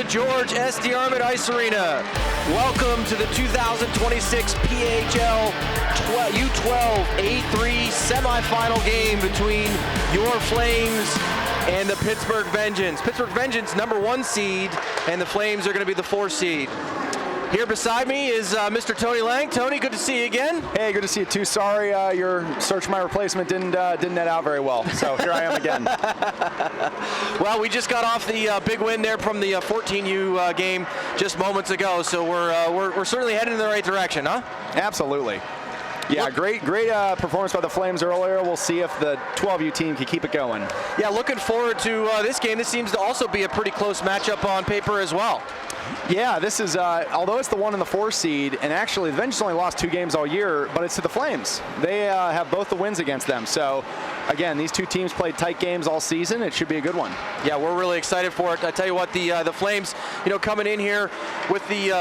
St. George SD Armament Ice Arena. Welcome to the 2026 PAHL U12 A3 semifinal game between your Flames and the Pittsburgh Vengeance. Pittsburgh Vengeance, #1 seed, and the Flames are going to be the 4 seed. Here beside me is Mr. Tony Lang. Tony, good to see you again. Hey, good to see you too. Sorry, your search for my replacement didn't net out very well. So here I am again. Well, we just got off the big win there from the 14U game just moments ago. So we're certainly heading in the right direction, huh? Absolutely. Yeah, great performance by the Flames earlier. We'll see if the 12U team can keep it going. Yeah, looking forward to this game. This seems to also be a pretty close matchup on paper as well. Yeah, this is, although it's the 1 and the 4 seed, and actually the Vengeance only lost 2 games all year, but it's to the Flames. They have both the wins against them. So, again, these two teams played tight games all season. It should be a good one. Yeah, we're really excited for it. I tell you what, the Flames, coming in here with the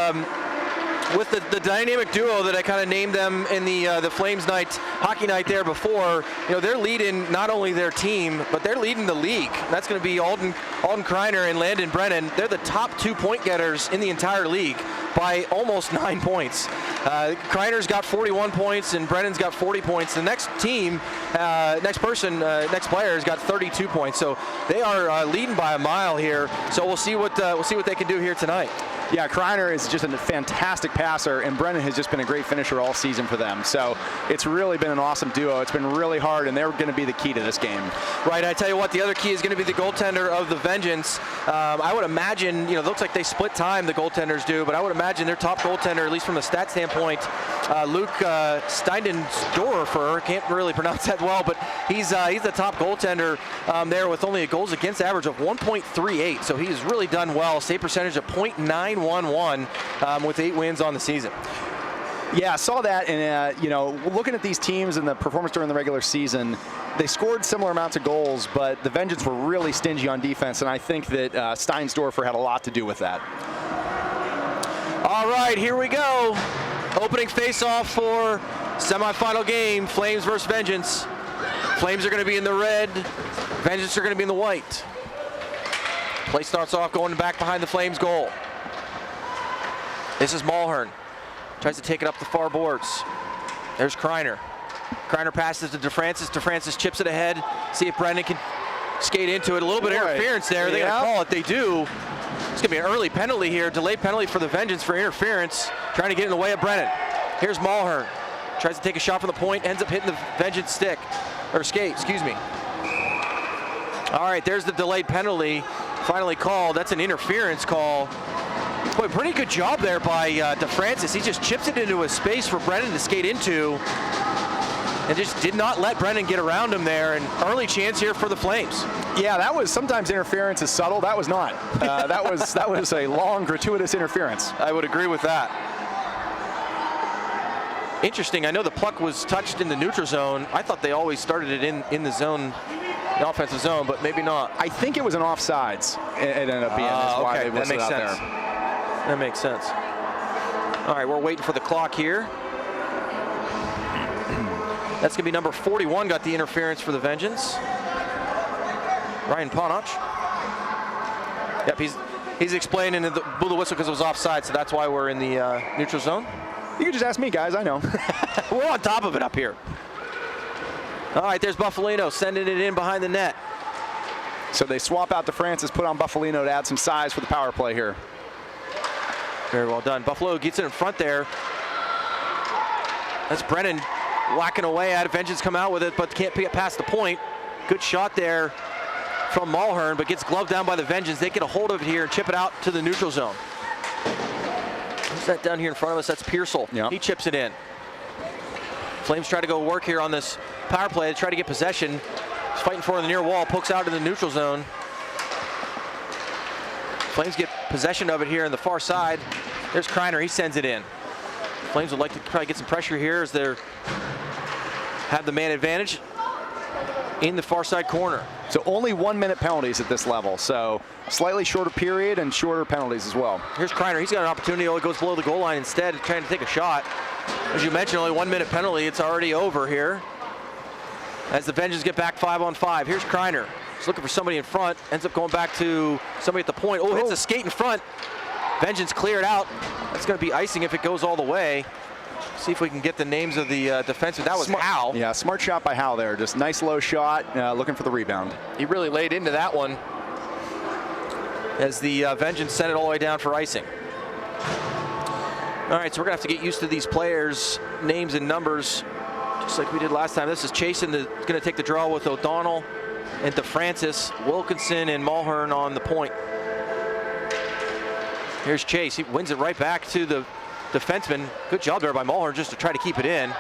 dynamic duo that I kind of named them in the Flames night, hockey night there before, they're leading not only their team, but they're leading the league. That's going to be Alden Kreiner and Landon Brennan. They're the top 2 point getters in the entire league by almost 9 points. Kreiner's got 41 points and Brennan's got 40 points. The next team, next player has got 32 points. So they are leading by a mile here. So we'll see what they can do here tonight. Yeah, Kreiner is just a fantastic passer, and Brennan has just been a great finisher all season for them. So it's really been an awesome duo. It's been really hard, and they're going to be the key to this game. Right. I tell you what, the other key is going to be the goaltender of the Vengeance. I would imagine, it looks like they split time, the goaltenders do, but I would imagine their top goaltender, at least from a stat standpoint, Luke Steindendorfer, can't really pronounce that well, but he's the top goaltender there with only a goals against average of 1.38. So he's really done well. Save percentage of .911 with 8 wins on the season. Yeah, I saw that, and looking at these teams and the performance during the regular season, they scored similar amounts of goals, but the Vengeance were really stingy on defense, and I think that Steinsdorfer had a lot to do with that. All right, here we go. Opening face-off for semifinal game, Flames versus Vengeance. Flames are going to be in the red, Vengeance are going to be in the white. Play starts off going back behind the Flames goal. This is Mulhern. Tries to take it up the far boards. There's Kreiner. Kreiner passes to DeFrancis. DeFrancis chips it ahead. See if Brendan can skate into it. A little bit of interference there. They're going to call it. They do. It's going to be an early penalty here. Delayed penalty for the Vengeance for interference. Trying to get in the way of Brennan. Here's Mulhern. Tries to take a shot from the point. Ends up hitting the Vengeance skate, excuse me. All right, there's the delayed penalty. Finally called. That's an interference call. Boy, pretty good job there by DeFrancis. He just chips it into a space for Brennan to skate into and just did not let Brennan get around him there. An early chance here for the Flames. Yeah, that was, sometimes interference is subtle. That was not. That was a long, gratuitous interference. I would agree with that. Interesting. I know the puck was touched in the neutral zone. I thought they always started it in the zone, the offensive zone, but maybe not. I think it was an offsides. It ended up being. That's why they that makes out sense. There. That makes sense. All right, we're waiting for the clock here. That's going to be number 41, got the interference for the Vengeance. Ryan Ponach. Yep, he's explaining the blew the whistle because it was offside, so that's why we're in the neutral zone. You can just ask me, guys. I know. We're on top of it up here. All right, there's Buffalino sending it in behind the net. So they swap out DeFrancis, put on Buffalino to add some size for the power play here. Very well done. Buffalo gets it in front there. That's Brennan whacking away at it. Vengeance come out with it, but can't get past the point. Good shot there from Mulhern, but gets gloved down by the Vengeance. They get a hold of it here and chip it out to the neutral zone. Who's that down here in front of us? That's Pearsall. Yep. He chips it in. Flames try to go work here on this power play to try to get possession. He's fighting for it on the near wall, pokes out to the neutral zone. Flames get possession of it here on the far side. There's Kreiner, he sends it in. Flames would like to try to get some pressure here as they have the man advantage in the far side corner. So only 1 minute penalties at this level. So slightly shorter period and shorter penalties as well. Here's Kreiner, he's got an opportunity, he goes below the goal line instead, trying to take a shot. As you mentioned, only 1 minute penalty, it's already over here. As the Vengeance get back 5-on-5. Here's Kreiner. He's looking for somebody in front. Ends up going back to somebody at the point. Oh, hits a skate in front. Vengeance cleared out. That's going to be icing if it goes all the way. See if we can get the names of the defensemen. That was PAHL. Yeah, smart shot by PAHL there. Just nice low shot, looking for the rebound. He really laid into that one as the Vengeance sent it all the way down for icing. All right, so we're going to have to get used to these players' names and numbers, just like we did last time. This is Chasen going to take the draw with O'Donnell and DeFrancis, Wilkinson and Mulhern on the point. Here's Chase. He wins it right back to the defenseman. Good job there by Mulhern just to try to keep it in.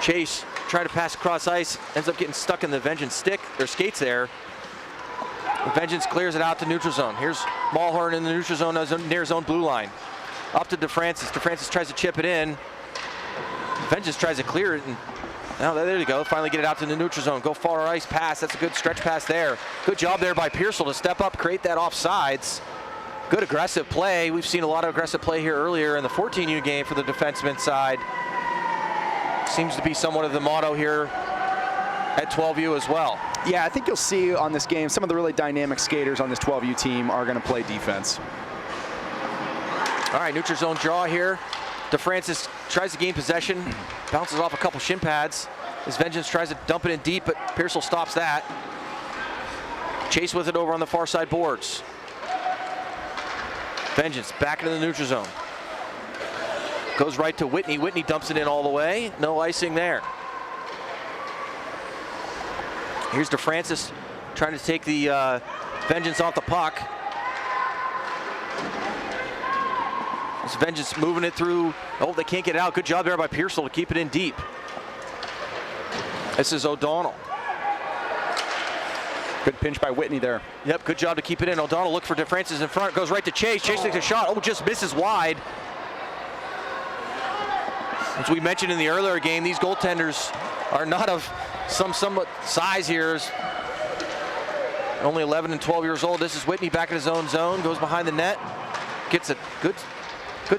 Chase trying to pass across ice, ends up getting stuck in the Vengeance stick, or skates there. The Vengeance clears it out to neutral zone. Here's Mulhern in the neutral zone near his own blue line. Up to DeFrancis. DeFrancis tries to chip it in. Vengeance tries to clear it, and now there you go. Finally get it out to the neutral zone. Go far ice pass. That's a good stretch pass there. Good job there by Pearsall to step up, create that offsides. Good aggressive play. We've seen a lot of aggressive play here earlier in the 14U game for the defenseman side. Seems to be somewhat of the motto here at 12U as well. Yeah, I think you'll see on this game some of the really dynamic skaters on this 12U team are going to play defense. All right, neutral zone draw here. DeFrancis tries to gain possession, bounces off a couple shin pads. His Vengeance tries to dump it in deep, but Pearsall stops that. Chase with it over on the far side boards. Vengeance back into the neutral zone. Goes right to Whitney. Whitney dumps it in all the way. No icing there. Here's DeFrancis trying to take the Vengeance off the puck. This Vengeance moving it through. Oh, they can't get it out. Good job there by Pearsall to keep it in deep. This is O'Donnell. Good pinch by Whitney there. Yep, good job to keep it in. O'Donnell look for DeFrancis in front. Goes right to Chase. Chase takes a shot. Oh, just misses wide. As we mentioned in the earlier game, these goaltenders are not of somewhat size here. Only 11 and 12 years old. This is Whitney back in his own zone. Goes behind the net. Gets a good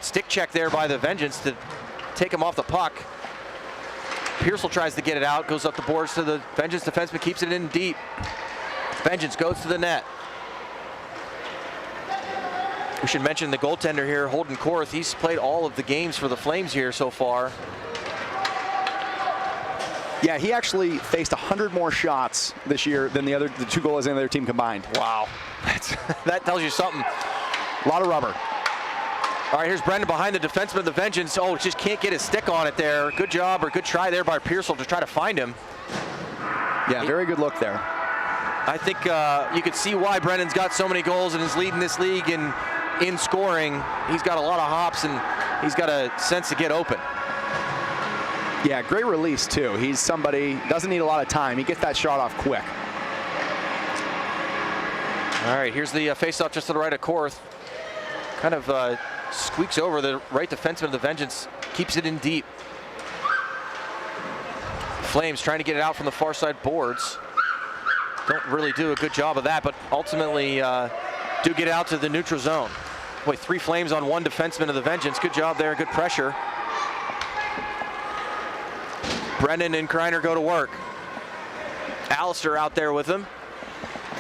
stick check there by the Vengeance to take him off the puck. Pearsall tries to get it out. Goes up the boards to the Vengeance defenseman. Keeps it in deep. Vengeance goes to the net. We should mention the goaltender here, Holden Korth. He's played all of the games for the Flames here so far. Yeah, he actually faced 100 more shots this year than the two goalies in the other team combined. Wow, that tells you something. A lot of rubber. All right, here's Brendan behind the defenseman of the Vengeance. Oh, just can't get his stick on it there. Good job, or good try there by Pearsall to try to find him. Yeah, very good look there. I think you could see why Brendan's got so many goals and is leading this league in scoring. He's got a lot of hops and he's got a sense to get open. Yeah, great release too. He's somebody, doesn't need a lot of time. He gets that shot off quick. All right, here's the face-off just to the right of Korth. Kind of squeaks over the right defenseman of the Vengeance. Keeps it in deep. Flames trying to get it out from the far side boards. Don't really do a good job of that, but ultimately do get out to the neutral zone. Boy, 3 Flames on 1 defenseman of the Vengeance. Good job there, good pressure. Brennan and Kreiner go to work. Alistair out there with him.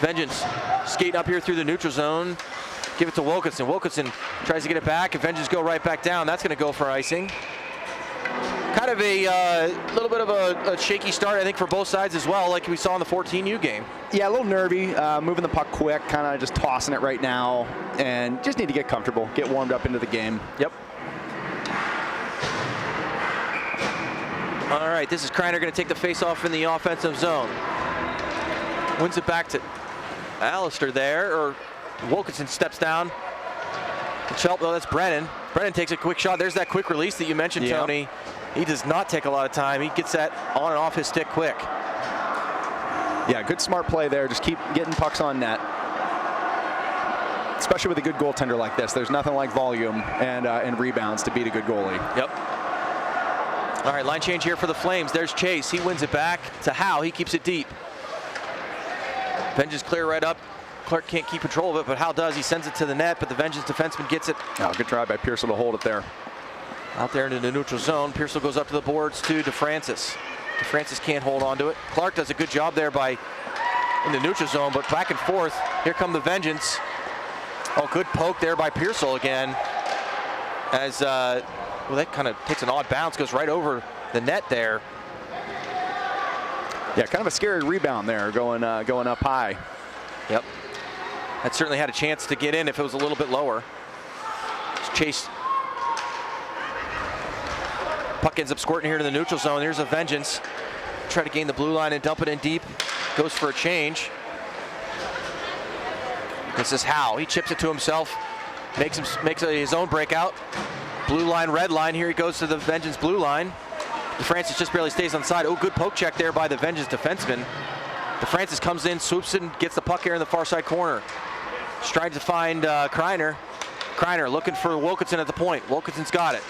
Vengeance skating up here through the neutral zone. Give it to Wilkinson. Wilkinson tries to get it back, and Vengeance go right back down. That's going to go for icing. Kind of a little bit of a shaky start, I think, for both sides as well, like we saw in the 14U game. Yeah, a little nervy, moving the puck quick, kind of just tossing it right now, and just need to get comfortable, get warmed up into the game. Yep. All right, this is Kreiner going to take the face-off in the offensive zone. Wins it back to Alistair there, or Wilkinson steps down. Oh, that's Brennan. Brennan takes a quick shot. There's that quick release that you mentioned, yep. Tony. He does not take a lot of time. He gets that on and off his stick quick. Yeah, good smart play there. Just keep getting pucks on net. Especially with a good goaltender like this. There's nothing like volume and rebounds to beat a good goalie. Yep. All right, line change here for the Flames. There's Chase. He wins it back to Howe. He keeps it deep. Vengeance clear right up. Clark can't keep control of it, but Howe does. He sends it to the net, but the Vengeance defenseman gets it. Oh, good try by Pearsall to hold it there. Out there into the neutral zone. Pearsall goes up to the boards to DeFrancis. DeFrancis can't hold on to it. Clark does a good job there by in the neutral zone, but back and forth. Here come the Vengeance. Oh, good poke there by Pearsall again. As, well, that kind of takes an odd bounce, goes right over the net there. Yeah, kind of a scary rebound there, going up high. Yep. That certainly had a chance to get in if it was a little bit lower. Chase. Puck ends up squirting here to the neutral zone. There's a Vengeance. Try to gain the blue line and dump it in deep. Goes for a change. This is Howe. He chips it to himself. Makes his own breakout. Blue line, red line. Here he goes to the Vengeance blue line. DeFrancis just barely stays on side. Oh, good poke check there by the Vengeance defenseman. DeFrancis comes in, swoops it, and gets the puck here in the far side corner. Strives to find Kreiner. Kreiner looking for Wilkinson at the point. Wilkinson's got it.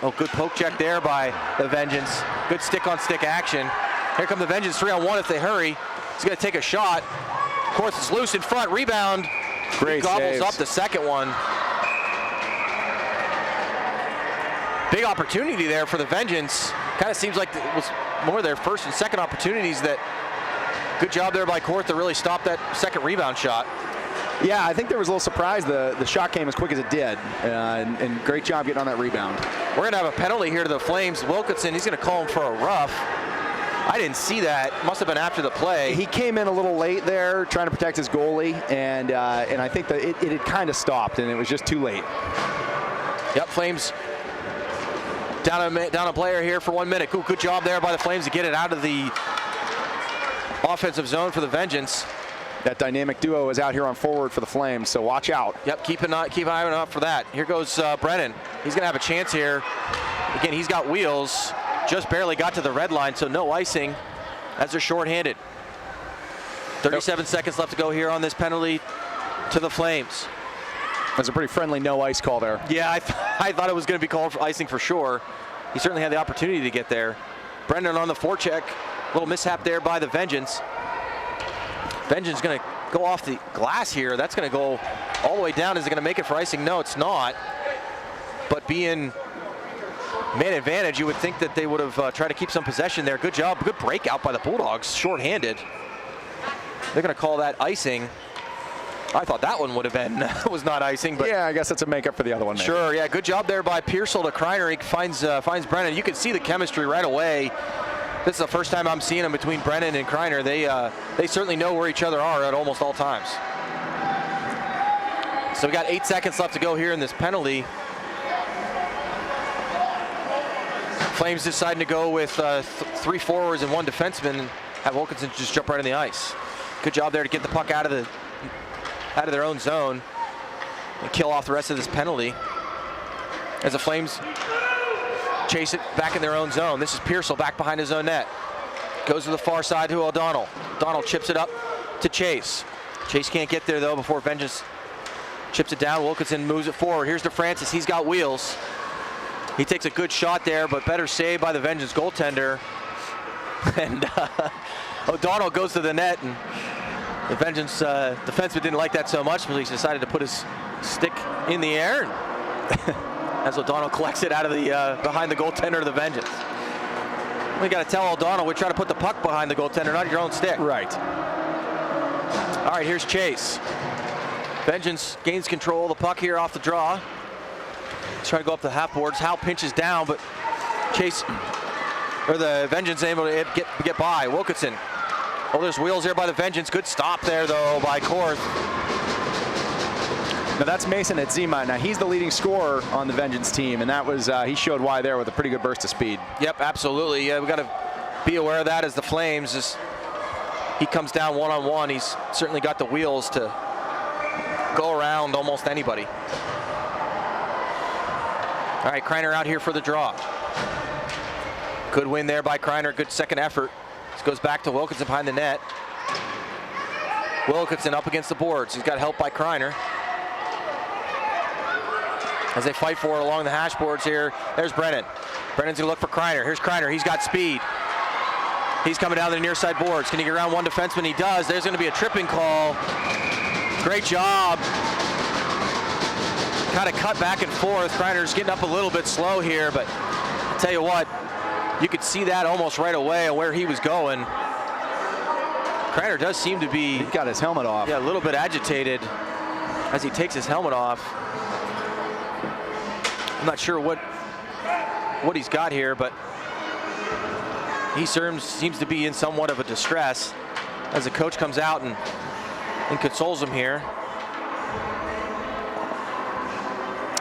Oh, good poke check there by the Vengeance. Good stick-on-stick action. Here come the Vengeance 3-on-1 if they hurry. He's going to take a shot. Of course, it's loose in front. Rebound. Great he gobbles saves. up the second one. Big opportunity there for the Vengeance. Kind of seems like it was more their first and second opportunities. That good job there by Court to really stop that second rebound shot. Yeah, I think there was a little surprise the shot came as quick as it did, and great job getting on that rebound. We're going to have a penalty here to the Flames. Wilkinson, he's going to call him for a rough. I didn't see that. Must have been after the play. He came in a little late there, trying to protect his goalie, and I think that it had kind of stopped, and it was just too late. Yep, Flames down a player here for 1 minute. Good job there by the Flames to get it out of the offensive zone for the Vengeance. That dynamic duo is out here on forward for the Flames, so watch out. Yep, keep an eye out for that. Here goes Brennan. He's going to have a chance here. Again, he's got wheels. Just barely got to the red line, so no icing as they're shorthanded. 37 seconds left to go here on this penalty to the Flames. That's a pretty friendly no ice call there. Yeah, I thought it was going to be called for icing for sure. He certainly had the opportunity to get there. Brennan on the forecheck. Little mishap there by the Vengeance. Vengeance going to go off the glass here. That's going to go all the way down. Is it going to make it for icing? No, it's not. But being man advantage, you would think that they would have tried to keep some possession there. Good job. Good breakout by the Bulldogs. Short-handed. They're going to call that icing. I thought that one would have been was not icing, but yeah, I guess it's a makeup for the other one. Maybe. Sure, yeah, good job there by Pearsall to Kreiner. He finds Brennan. You can see the chemistry right away. This is the first time I'm seeing them between Brennan and Kreiner. They certainly know where each other are at almost all times. So we got 8 seconds left to go here in this penalty. Flames deciding to go with 3 forwards and 1 defenseman and have Wilkinson just jump right on the ice. Good job there to get the puck out of their own zone and kill off the rest of this penalty as the Flames chase it back in their own zone. This is Pearsall back behind his own net. Goes to the far side to O'Donnell. O'Donnell chips it up to Chase. Chase can't get there though before Vengeance chips it down. Wilkinson moves it forward. Here's DeFrancis. He's got wheels. He takes a good shot there, but better save by the Vengeance goaltender. And O'Donnell goes to the net, and the Vengeance defenseman didn't like that so much, but he decided to put his stick in the air. As O'Donnell collects it out of the behind the goaltender of the Vengeance. We got to tell O'Donnell we're trying to put the puck behind the goaltender, not your own stick. Right. All right, here's Chase. Vengeance gains control of the puck here off the draw. He's trying to go up the half boards. Howe pinches down, but Chase, or the Vengeance able to get by. Wilkinson. Oh, there's wheels here by the Vengeance. Good stop there though by Korth. Now that's Mason Adzima. Now he's the leading scorer on the Vengeance team, and that was he showed why there with a pretty good burst of speed. Yep, absolutely. Yeah, we got to be aware of that as the Flames. He comes down one-on-one. He's certainly got the wheels to go around almost anybody. All right, Kreiner out here for the draw. Good win there by Kreiner. Good second effort. This goes back to Wilkinson behind the net. Wilkinson up against the boards. He's got help by Kreiner. As they fight for it along the hash boards here, there's Brennan. Brennan's gonna look for Kreiner. Here's Kreiner, he's got speed. He's coming down the near side boards. Can he get around one defenseman? He does. There's gonna be a tripping call. Great job. Kind of cut back and forth. Kreiner's getting up a little bit slow here, but I'll tell you what, you could see that almost right away where he was going. Kreiner does seem to be... He's got his helmet off. Yeah, a little bit agitated as he takes his helmet off. I'm not sure what he's got here, but he seems to be in somewhat of a distress as the coach comes out and consoles him here.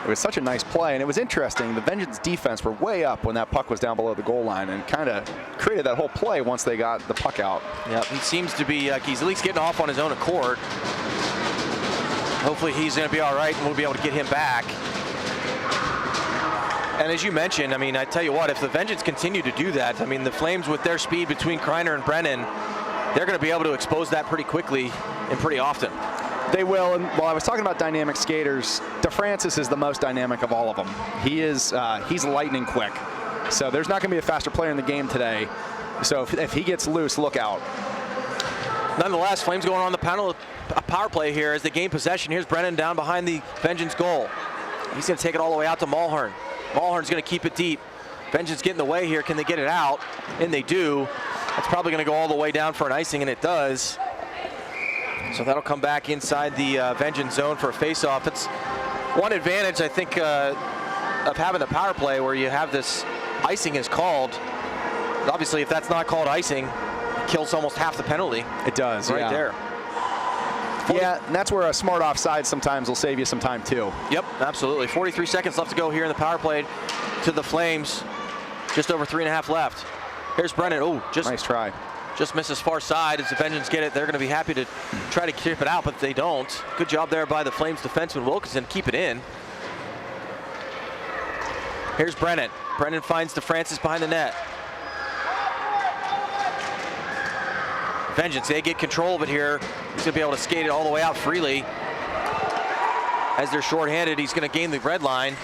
It was such a nice play, and it was interesting. The Vengeance defense were way up when that puck was down below the goal line and kind of created that whole play once they got the puck out. Yeah, he seems to be, he's at least getting off on his own accord. Hopefully he's going to be all right and we'll be able to get him back. And as you mentioned, I mean, I tell you what, if the Vengeance continue to do that, I mean, the Flames with their speed between Kreiner and Brennan, they're going to be able to expose that pretty quickly and pretty often. They will, and while I was talking about dynamic skaters, DeFrancis is the most dynamic of all of them. He's lightning quick. So there's not going to be a faster player in the game today. So if he gets loose, look out. Nonetheless, Flames going on the power play here as they gain possession. Here's Brennan down behind the Vengeance goal. He's going to take it all the way out to Mulhern. Mulhern's going to keep it deep. Vengeance get in the way here. Can they get it out? And they do. That's probably going to go all the way down for an icing, and it does. So that'll come back inside the Vengeance zone for a face-off. That's one advantage, I think, of having the power play where you have this icing is called. Obviously, if that's not called icing, it kills almost half the penalty. It does, right there. Yeah, and that's where a smart offside sometimes will save you some time, too. Yep, absolutely. 43 seconds left to go here in the power play to the Flames. Just over 3.5 left. Here's Brennan. Oh, just nice try. Just misses far side. As the Vengeance get it, they're going to be happy to try to keep it out, but they don't. Good job there by the Flames defenseman Wilkinson. Keep it in. Here's Brennan. Brennan finds DeFrancis behind the net. Vengeance, they get control of it here. He's going to be able to skate it all the way out freely. As they're shorthanded, he's going to gain the red line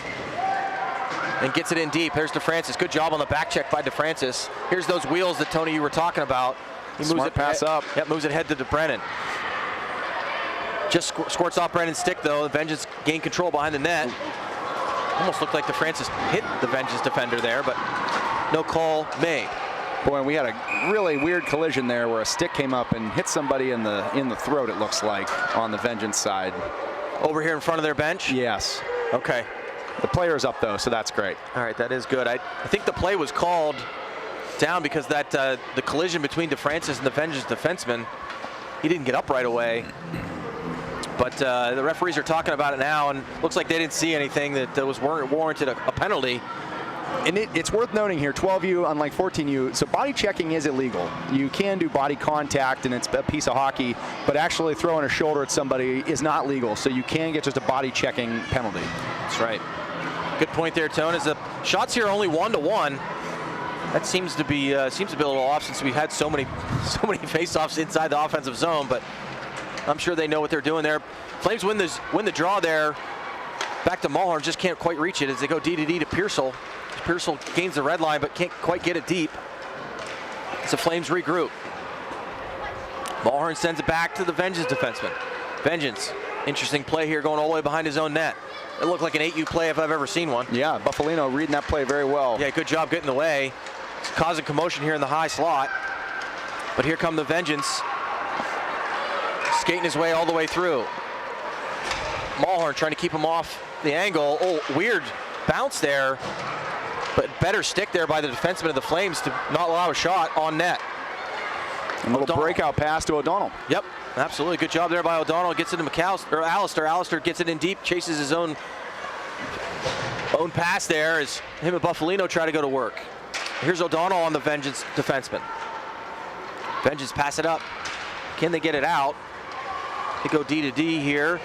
and gets it in deep. There's DeFrancis. Good job on the back check by DeFrancis. Here's those wheels that, Tony, you were talking about. He moves it pass up. Yep, moves it head to Brennan. Just squirts off Brennan's stick, though. The Vengeance gain control behind the net. Almost looked like DeFrancis hit the Vengeance defender there, but no call made. Boy, and we had a really weird collision there where a stick came up and hit somebody in the throat, it looks like, on the Vengeance side. Over here in front of their bench? Yes. Okay. The player's up, though, so that's great. All right, that is good. I think the play was called down because that the collision between DeFrancis and the Vengeance defenseman, he didn't get up right away. But the referees are talking about it now, and looks like they didn't see anything that was warranted a penalty. And it's worth noting here, 12U unlike 14U, so body checking is illegal. You can do body contact and it's a piece of hockey, but actually throwing a shoulder at somebody is not legal, so you can get just a body checking penalty. That's right. Good point there, Tone. As the shots here are only 1-1, that seems to be a little off since we've had so many face-offs inside the offensive zone, but I'm sure they know what they're doing there. Flames win the draw there. Back to Mulhern, just can't quite reach it as they go D-to-D to Pearsall. Pearsall gains the red line, but can't quite get it deep. As the Flames regroup. Mulhern sends it back to the Vengeance defenseman. Vengeance, interesting play here, going all the way behind his own net. It looked like an 8U play if I've ever seen one. Yeah, Buffalino reading that play very well. Yeah, good job getting in the way. It's causing commotion here in the high slot. But here come the Vengeance. Skating his way all the way through. Mulhern trying to keep him off the angle. Oh, weird bounce there. But better stick there by the defenseman of the Flames to not allow a shot on net. A little breakout pass to O'Donnell. Yep, absolutely. Good job there by O'Donnell. Gets it to McAllister, or Allister. Allister gets it in deep, chases his own pass there as him and Buffalino try to go to work. Here's O'Donnell on the Vengeance defenseman. Vengeance pass it up. Can they get it out? They go D-to-D here.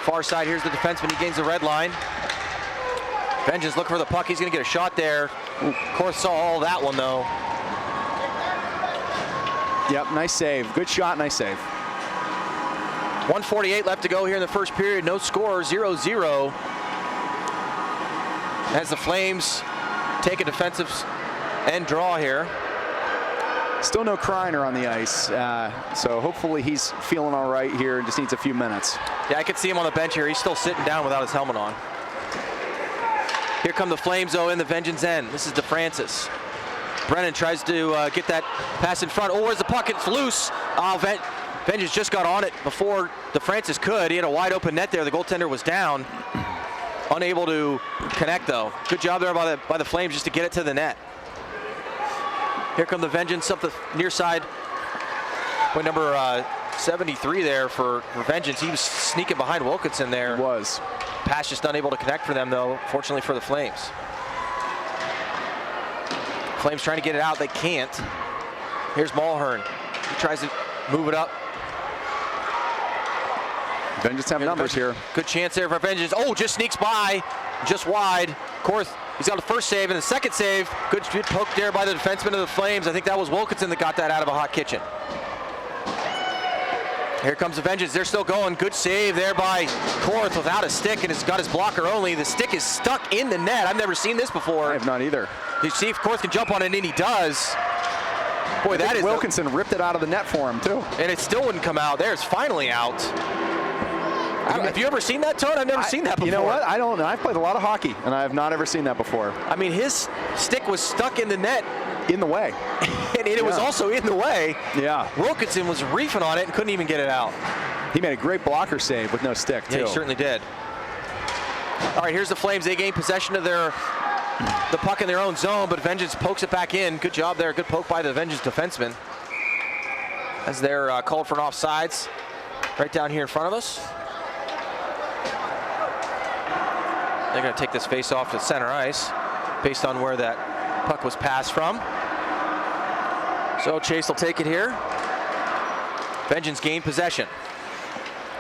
Far side, here's the defenseman. He gains the red line. Vengeance looking for the puck. He's going to get a shot there. Korth saw all that one, though. Yep, nice save. Good shot, nice save. 1:48 left to go here in the first period. No score, 0-0. As the Flames take a defensive end draw here. Still no Kreiner on the ice, so hopefully he's feeling all right here and just needs a few minutes. Yeah, I can see him on the bench here. He's still sitting down without his helmet on. Here come the Flames, though, in the Vengeance end. This is DeFrancis. Brennan tries to get that pass in front. Oh, where's the puck? It's loose. Vengeance just got on it before DeFrancis could. He had a wide open net there. The goaltender was down. Unable to connect, though. Good job there by the Flames just to get it to the net. Here come the Vengeance up the near side. Point number 73 there for Vengeance. He was sneaking behind Wilkinson there. He was. Pass just unable to connect for them, though, fortunately for the Flames. Flames trying to get it out. They can't. Here's Mulhern. He tries to move it up. Vengeance have numbers here. Good chance there for Vengeance. Oh, just sneaks by, just wide. Korth, he's got the first save and the second save. Good poke there by the defenseman of the Flames. I think that was Wilkinson that got that out of a hot kitchen. Here comes the Vengeance. They're still going. Good save there by Korth without a stick, and has got his blocker only. The stick is stuck in the net. I've never seen this before. I have not either. You see if Korth can jump on it, and he does. Boy, that is Wilkinson ripped it out of the net for him too. And it still wouldn't come out. There, it's finally out. Have you ever seen that, Tone? I've never seen that before. You know what? I don't know. I've played a lot of hockey, and I have not ever seen that before. I mean, his stick was stuck in the net. In the way. And it was also in the way. Yeah. Wilkinson was reefing on it and couldn't even get it out. He made a great blocker save with no stick, too. Yeah, he certainly did. All right, here's the Flames. They gain possession of the puck in their own zone, but Vengeance pokes it back in. Good job there. Good poke by the Vengeance defenseman. As they're called for an offsides right down here in front of us. They're going to take this face off to center ice based on where that puck was passed from. So Chase will take it here. Vengeance gained possession.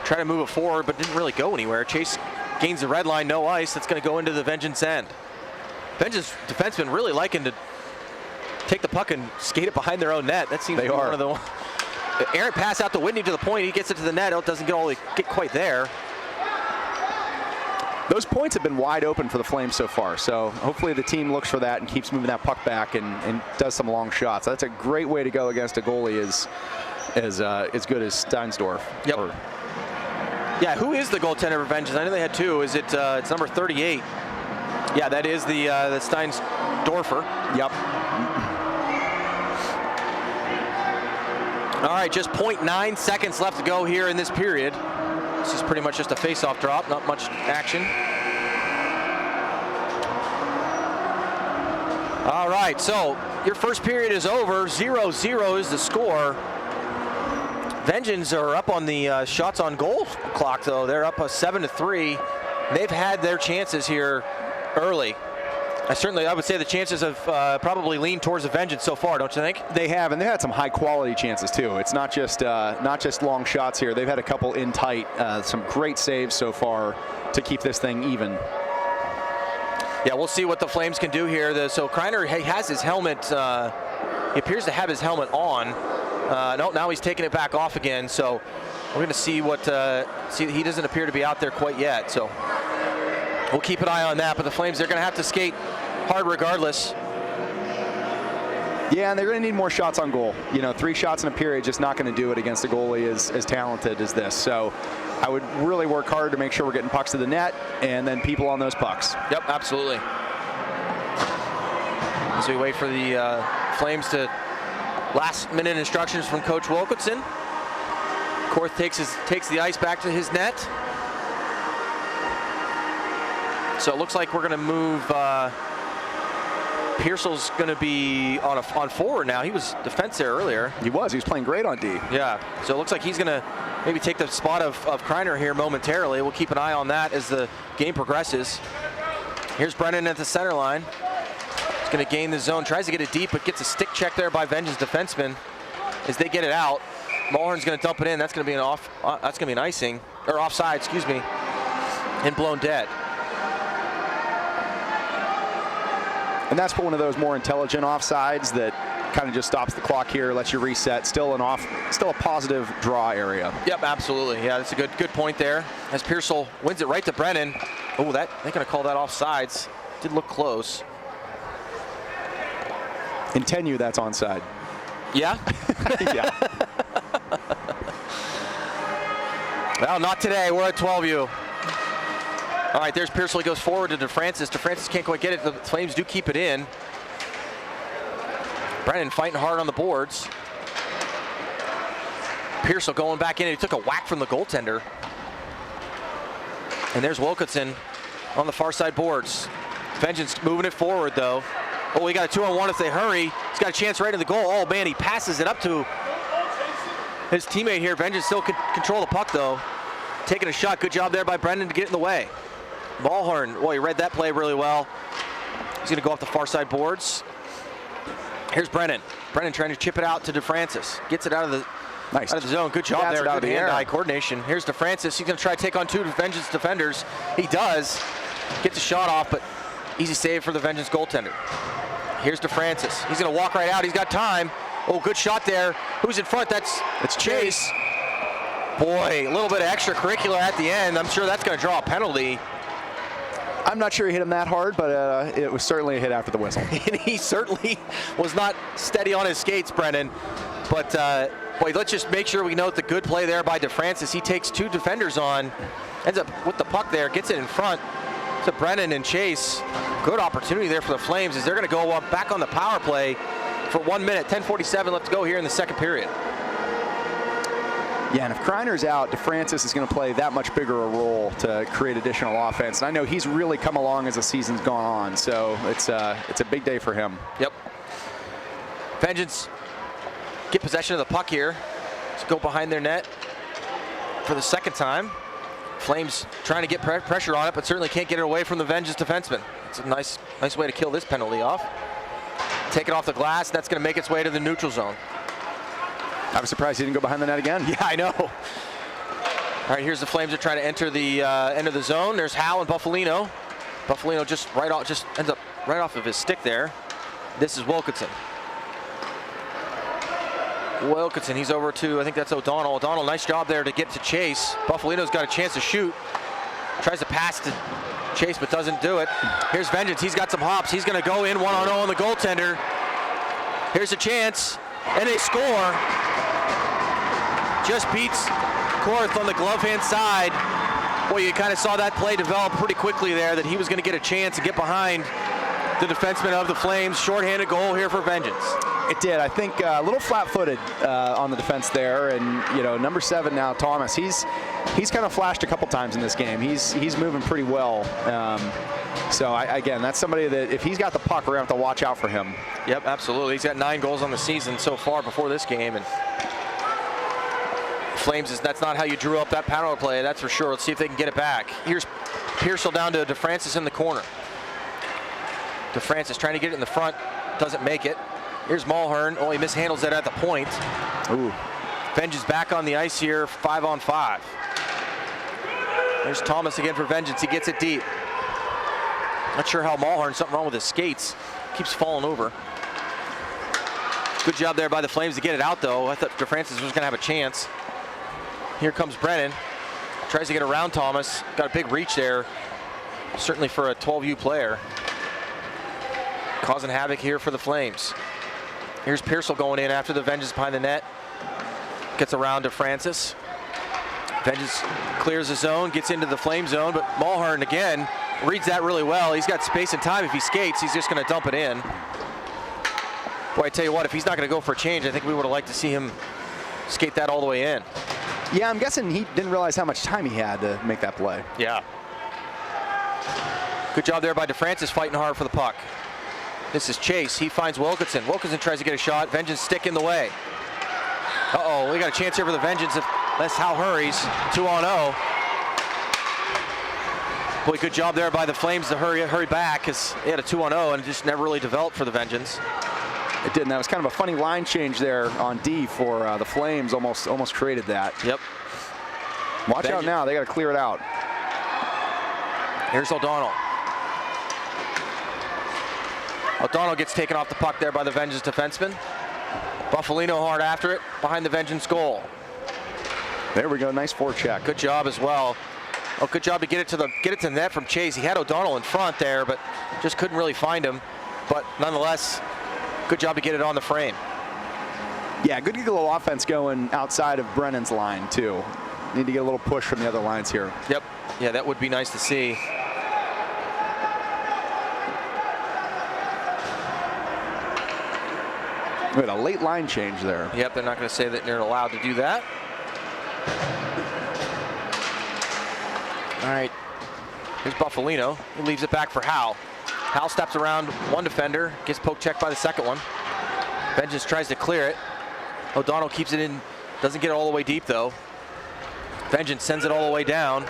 Try to move it forward, but didn't really go anywhere. Chase gains the red line, no ice. That's going to go into the Vengeance end. Vengeance defensemen really liking to take the puck and skate it behind their own net. That seems to be one of the errant pass out to Whitney to the point. He gets it to the net. It doesn't get quite there. Those points have been wide open for the Flames so far, so hopefully the team looks for that and keeps moving that puck back and does some long shots. That's a great way to go against a goalie as good as Steinsdorf. Yep. Yeah, who is the goaltender for Vengeance? I know they had two. Is it it's number 38? Yeah, that is the Steinsdorfer. Yep. All right, just 0.9 seconds left to go here in this period. This is pretty much just a face-off drop, not much action. All right, so your first period is over. 0-0 is the score. Vengeance are up on the shots on goal clock, though. They're up 7-3. They've had their chances here early. I would say the chances have probably leaned towards the Vengeance so far, don't you think? They have, and they had some high-quality chances too. It's not just long shots here. They've had a couple in tight, some great saves so far to keep this thing even. Yeah, we'll see what the Flames can do here. So Kreiner has his helmet. He appears to have his helmet on. No, now he's taking it back off again. So we're going to see what. He doesn't appear to be out there quite yet. So we'll keep an eye on that. But the Flames, they're going to have to skate hard regardless. Yeah, and they're going to need more shots on goal. 3 shots in a period just not going to do it against a goalie as talented as this. So I would really work hard to make sure we're getting pucks to the net and then people on those pucks. Yep, absolutely. As we wait for the Flames to last-minute instructions from Coach Wilkinson. Korth takes the ice back to his net. So it looks like we're going to move. Pearsall's going to be on forward now. He was defense there earlier. He was playing great on D. Yeah, so it looks like he's going to maybe take the spot of Kreiner here momentarily. We'll keep an eye on that as the game progresses. Here's Brennan at the center line. He's going to gain the zone, tries to get it deep, but gets a stick check there by Vengeance defenseman as they get it out. Mulhern's going to dump it in. That's going to be that's going to be an icing, or offside, excuse me, and blown dead. And that's one of those more intelligent offsides that kind of just stops the clock here, lets you reset. Still a positive draw area. Yep, absolutely. Yeah, that's a good point there. As Pearsall wins it right to Brennan. Oh, they're going to call that offsides. Did look close. In 10U, that's onside. Yeah? Yeah. Well, not today. We're at 12U. All right, there's Pearsall. He goes forward to DeFrancis. DeFrancis can't quite get it. The Flames do keep it in. Brennan fighting hard on the boards. Pearsall going back in. He took a whack from the goaltender. And there's Wilkinson on the far side boards. Vengeance moving it forward, though. Oh, we got a 2-on-1 if they hurry. He's got a chance right in the goal. Oh, man, he passes it up to his teammate here. Vengeance still can control the puck, though. Taking a shot. Good job there by Brendan to get in the way. Mulhern, well, he read that play really well. He's going to go off the far side boards. Here's Brennan. Brennan trying to chip it out to DeFrancis. Gets it out of the zone. Good job there. Good hand-eye coordination. Here's DeFrancis. He's going to try to take on 2 Vengeance defenders. He does. Gets a shot off, but easy save for the Vengeance goaltender. Here's DeFrancis. He's going to walk right out. He's got time. Oh, good shot there. Who's in front? It's Chase. Boy, a little bit of extracurricular at the end. I'm sure that's going to draw a penalty. I'm not sure he hit him that hard, but it was certainly a hit after the whistle. And he certainly was not steady on his skates, Brennan. But, boy, let's just make sure we note the good play there by DeFrancis. He takes 2 defenders on, ends up with the puck there, gets it in front to Brennan and Chase. Good opportunity there for the Flames as they're going to go back on the power play for 1 minute, 10:47 left to go here in the second period. Yeah, and if Kreiner's out, DeFrancis is going to play that much bigger a role to create additional offense. And I know he's really come along as the season's gone on, so it's a big day for him. Yep. Vengeance get possession of the puck here. Let's go behind their net for the second time. Flames trying to get pressure on it, but certainly can't get it away from the Vengeance defenseman. It's a nice way to kill this penalty off. Take it off the glass. That's going to make its way to the neutral zone. I was surprised he didn't go behind the net again. Yeah, I know. All right, here's the Flames that try to enter the end of the zone. There's Howe and Buffalino. Buffalino just ends up right off of his stick there. This is Wilkinson. Wilkinson, he's over to, I think that's O'Donnell. O'Donnell, nice job there to get to Chase. Buffalino's got a chance to shoot. Tries to pass to Chase, but doesn't do it. Here's Vengeance. He's got some hops. He's going to go in 1-on-0 on the goaltender. Here's a chance, and they score. Just beats Korth on the glove hand side. Boy, you kind of saw that play develop pretty quickly there, that he was going to get a chance to get behind the defenseman of the Flames. Shorthanded goal here for Vengeance. It did. I think a little flat-footed on the defense there, and number 7 now, Thomas. He's kind of flashed a couple times in this game. He's moving pretty well. So again, that's somebody that if he's got the puck, we're gonna have to watch out for him. Yep, absolutely. He's got 9 goals on the season so far before this game, and Flames that's not how you drew up that power play. That's for sure. Let's see if they can get it back. Here's Pearsall down to DeFrancis in the corner. DeFrancis trying to get it in the front, doesn't make it. Here's Mulhern. Oh, he mishandles that at the point. Ooh. Vengeance back on the ice here, 5-on-5. There's Thomas again for Vengeance. He gets it deep. Not sure how Mulhern, something wrong with his skates. Keeps falling over. Good job there by the Flames to get it out, though. I thought DeFrancis was going to have a chance. Here comes Brennan. Tries to get around Thomas. Got a big reach there, certainly for a 12U player. Causing havoc here for the Flames. Here's Pearsall going in after the Vengeance behind the net. Gets around to Francis. Vengeance clears the zone, gets into the Flame zone, but Mulhern again reads that really well. He's got space and time. If he skates, he's just going to dump it in. Boy, I tell you what, if he's not going to go for a change, I think we would have liked to see him skate that all the way in. Yeah, I'm guessing he didn't realize how much time he had to make that play. Yeah. Good job there by DeFrancis fighting hard for the puck. This is Chase. He finds Wilkinson. Wilkinson tries to get a shot. Vengeance stick in the way. Uh-oh, we got a chance here for the Vengeance if that's Howe hurries. 2-on-0. Boy, good job there by the Flames to hurry back, because they had a 2-on-0 and it just never really developed for the Vengeance. It didn't. That was kind of a funny line change there on D for the Flames. Almost created that. Yep. Watch out now. They got to clear it out. Here's O'Donnell. O'Donnell gets taken off the puck there by the Vengeance defenseman. Buffalino hard after it behind the Vengeance goal. There we go. Nice forecheck. Good job as well. Oh, good job to get it to the net from Chase. He had O'Donnell in front there, but just couldn't really find him. But nonetheless, good job to get it on the frame. Yeah, good to get a little offense going outside of Brennan's line too. Need to get a little push from the other lines here. Yep. Yeah, that would be nice to see. We had a late line change there. Yep, they're not going to say that they're allowed to do that. All right, here's Buffalino. He leaves it back for Howe. Howe steps around one defender, gets poke checked by the second one. Vengeance tries to clear it. O'Donnell keeps it in, doesn't get it all the way deep though. Vengeance sends it all the way down.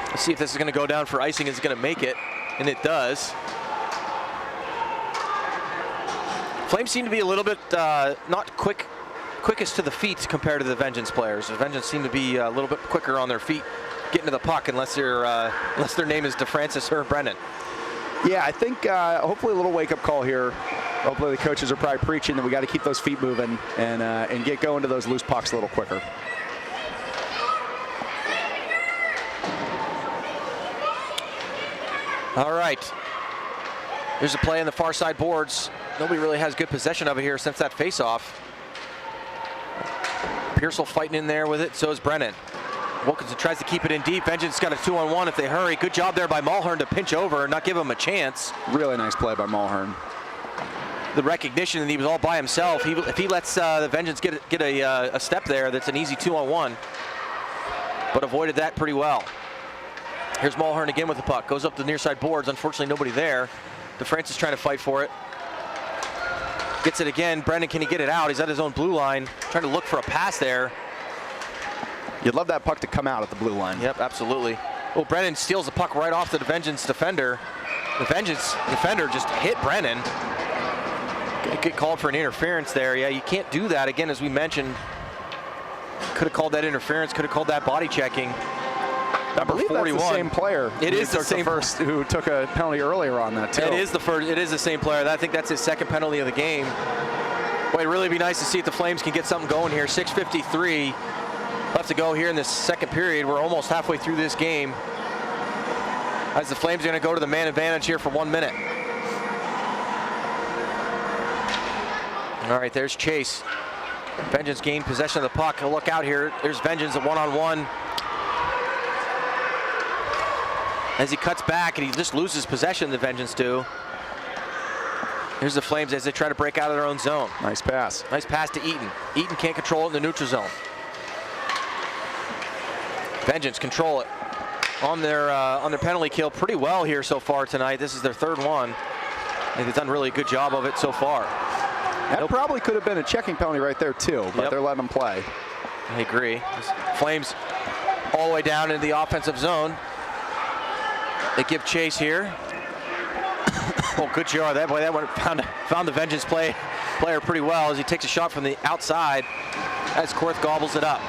Let's see if this is going to go down for icing. Is it going to make it? And it does. Flames seem to be a little bit not quickest to the feet compared to the Vengeance players. The Vengeance seem to be a little bit quicker on their feet getting to the puck, unless their name is DeFrancis or Brennan. Yeah, I think hopefully a little wake-up call here. Hopefully the coaches are probably preaching that we got to keep those feet moving and get going to those loose pucks a little quicker. All right. There's a play on the far side boards. Nobody really has good possession of it here since that face-off. Pearsall fighting in there with it, so is Brennan. Wilkinson tries to keep it in deep. Vengeance got a 2-on-1 if they hurry. Good job there by Mulhern to pinch over and not give him a chance. Really nice play by Mulhern. The recognition that he was all by himself. If he lets the Vengeance get a step there, that's an easy 2-on-1. But avoided that pretty well. Here's Mulhern again with the puck. Goes up the near side boards. Unfortunately, nobody there. DeFrancis trying to fight for it. Gets it again. Brendan, can he get it out? He's at his own blue line. Trying to look for a pass there. You'd love that puck to come out at the blue line. Yep, absolutely. Oh, Brennan steals the puck right off the Vengeance defender. The Vengeance defender just hit Brennan. Get called for an interference there. Yeah, you can't do that. Again, as we mentioned, could have called that interference, could have called that body checking. Number 41. That's the same player. It is the same first who took a penalty earlier on that too. It is the same player. I think that's his second penalty of the game. Boy, it'd really be nice to see if the Flames can get something going here. 6:53 left to go here in this second period. We're almost halfway through this game. As the Flames are going to go to the man advantage here for 1 minute. All right, there's Chase. Vengeance gained possession of the puck. He'll look out here. There's Vengeance at one-on-one. As he cuts back and he just loses possession, the Vengeance do. Here's the Flames as they try to break out of their own zone. Nice pass. Nice pass to Eaton. Eaton can't control it in the neutral zone. Vengeance control it on their penalty kill pretty well here so far tonight. This is their third one. They've done really a good job of it so far. That probably could have been a checking penalty right there too, but they're letting them play. I agree. Flames all the way down into the offensive zone. They give chase here. Oh, good job. That one found the Vengeance player pretty well as he takes a shot from the outside as Korth gobbles it up.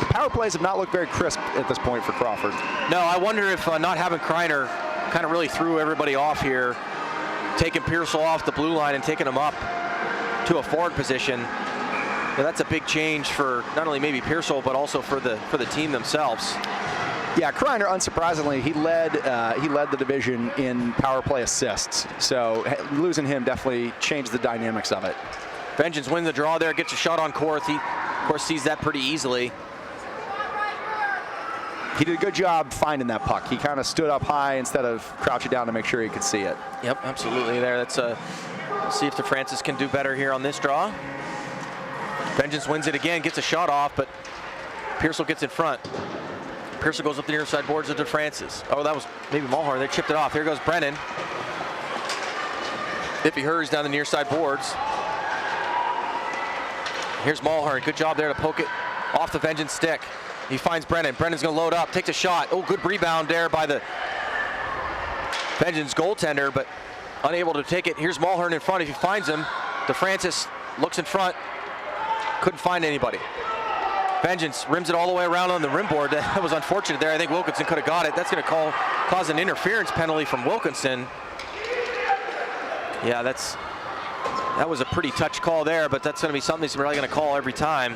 The power plays have not looked very crisp at this point for Crawford. No, I wonder if not having Kreiner kind of really threw everybody off here, taking Pearsall off the blue line and taking him up to a forward position. Well, that's a big change for not only maybe Pearsall but also for the team themselves. Yeah, Kreiner, unsurprisingly, he led the division in power play assists. So losing him definitely changed the dynamics of it. Vengeance wins the draw there, gets a shot on Korth. He, of course, sees that pretty easily. He did a good job finding that puck. He kind of stood up high instead of crouching down to make sure he could see it. Yep, absolutely there. Let's see if DeFrancis can do better here on this draw. Vengeance wins it again, gets a shot off, but Pearsall gets in front. Pearsall goes up the near side boards of DeFrancis. Oh, that was maybe Mulhern. They chipped it off. Here goes Brennan. If he hurries down the near side boards. Here's Mulhern. Good job there to poke it off the Vengeance stick. He finds Brennan. Brennan's going to load up, takes a shot. Oh, good rebound there by the Vengeance goaltender, but unable to take it. Here's Mulhern in front. If he finds him, DeFrancis looks in front. Couldn't find anybody. Vengeance rims it all the way around on the rim board. That was unfortunate there. I think Wilkinson could have got it. That's going to cause an interference penalty from Wilkinson. Yeah, that was a pretty touch call there, but that's going to be something he's really going to call every time.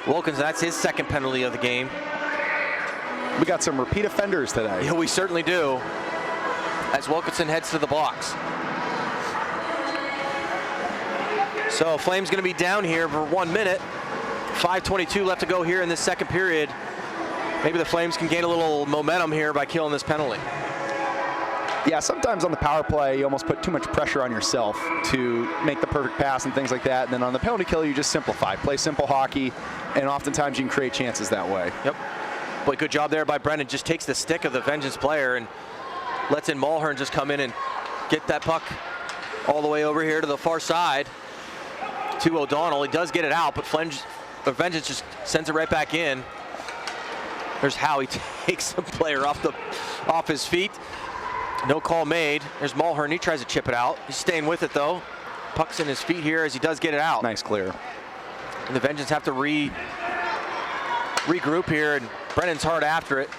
Wilkinson, that's his second penalty of the game. We got some repeat offenders today. Yeah, we certainly do. As Wilkinson heads to the box. So Flames going to be down here for 1 minute. 5:22 left to go here in this second period. Maybe the Flames can gain a little momentum here by killing this penalty. Yeah, sometimes on the power play, you almost put too much pressure on yourself to make the perfect pass and things like that. And then on the penalty kill, you just simplify. Play simple hockey, and oftentimes you can create chances that way. Yep. Boy, good job there by Brennan. Just takes the stick of the Vengeance player and lets in Mulhern just come in and get that puck all the way over here to the far side to O'Donnell. He does get it out, but Vengeance just sends it right back in. There's how he takes the player off his feet. No call made. There's Mulhern. He tries to chip it out. He's staying with it though. Puck's in his feet here as he does get it out. Nice clear. And the Vengeance have to regroup here, and Brennan's hard after it.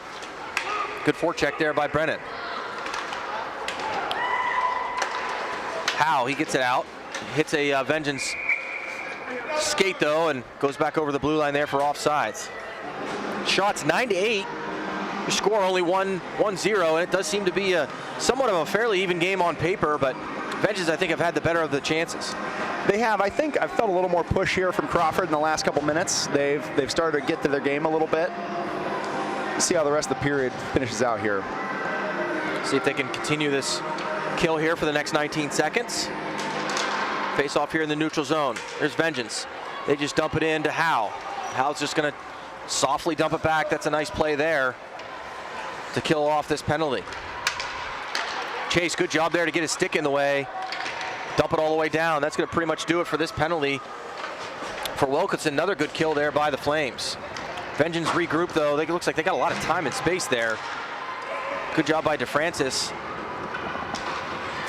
Good forecheck there by Brennan. Howe, he gets it out. Hits a Vengeance skate though, and goes back over the blue line there for offsides. Shots 9-8. Your score only 1-0, and it does seem to be somewhat of a fairly even game on paper, but Vengeance, I think, have had the better of the chances. They have. I think I've felt a little more push here from Crawford in the last couple minutes. They've started to get to their game a little bit. Let's see how the rest of the period finishes out here. See if they can continue this kill here for the next 19 seconds. Face off here in the neutral zone. There's Vengeance. They just dump it in to Howe. Howe's just going to softly dump it back. That's a nice play there to kill off this penalty. Chase, good job there to get his stick in the way. Dump it all the way down. That's going to pretty much do it for this penalty for Wilkinson. Another good kill there by the Flames. Vengeance regroup though. It looks like they got a lot of time and space there. Good job by DeFrancis.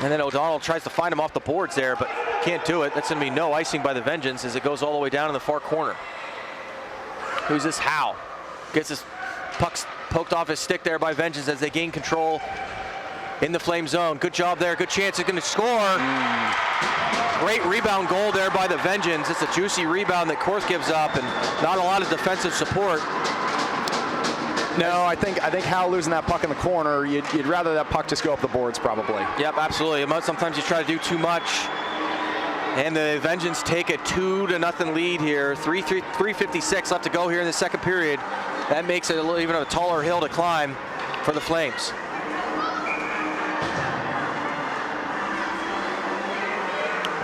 And then O'Donnell tries to find him off the boards there, but can't do it. That's going to be no icing by the Vengeance as it goes all the way down in the far corner. Who's this? Howe. Gets his puck poked off his stick there by Vengeance as they gain control in the Flame zone. Good job there. Good chance. It's going to score. Great rebound goal there by the Vengeance. It's a juicy rebound that Korth gives up, and not a lot of defensive support. No, I think Howe losing that puck in the corner, you'd rather that puck just go up the boards probably. Yep, absolutely. Sometimes you try to do too much. And the Vengeance take a 2-0 lead here. 3:56 left to go here in the second period. That makes it even a taller hill to climb for the Flames.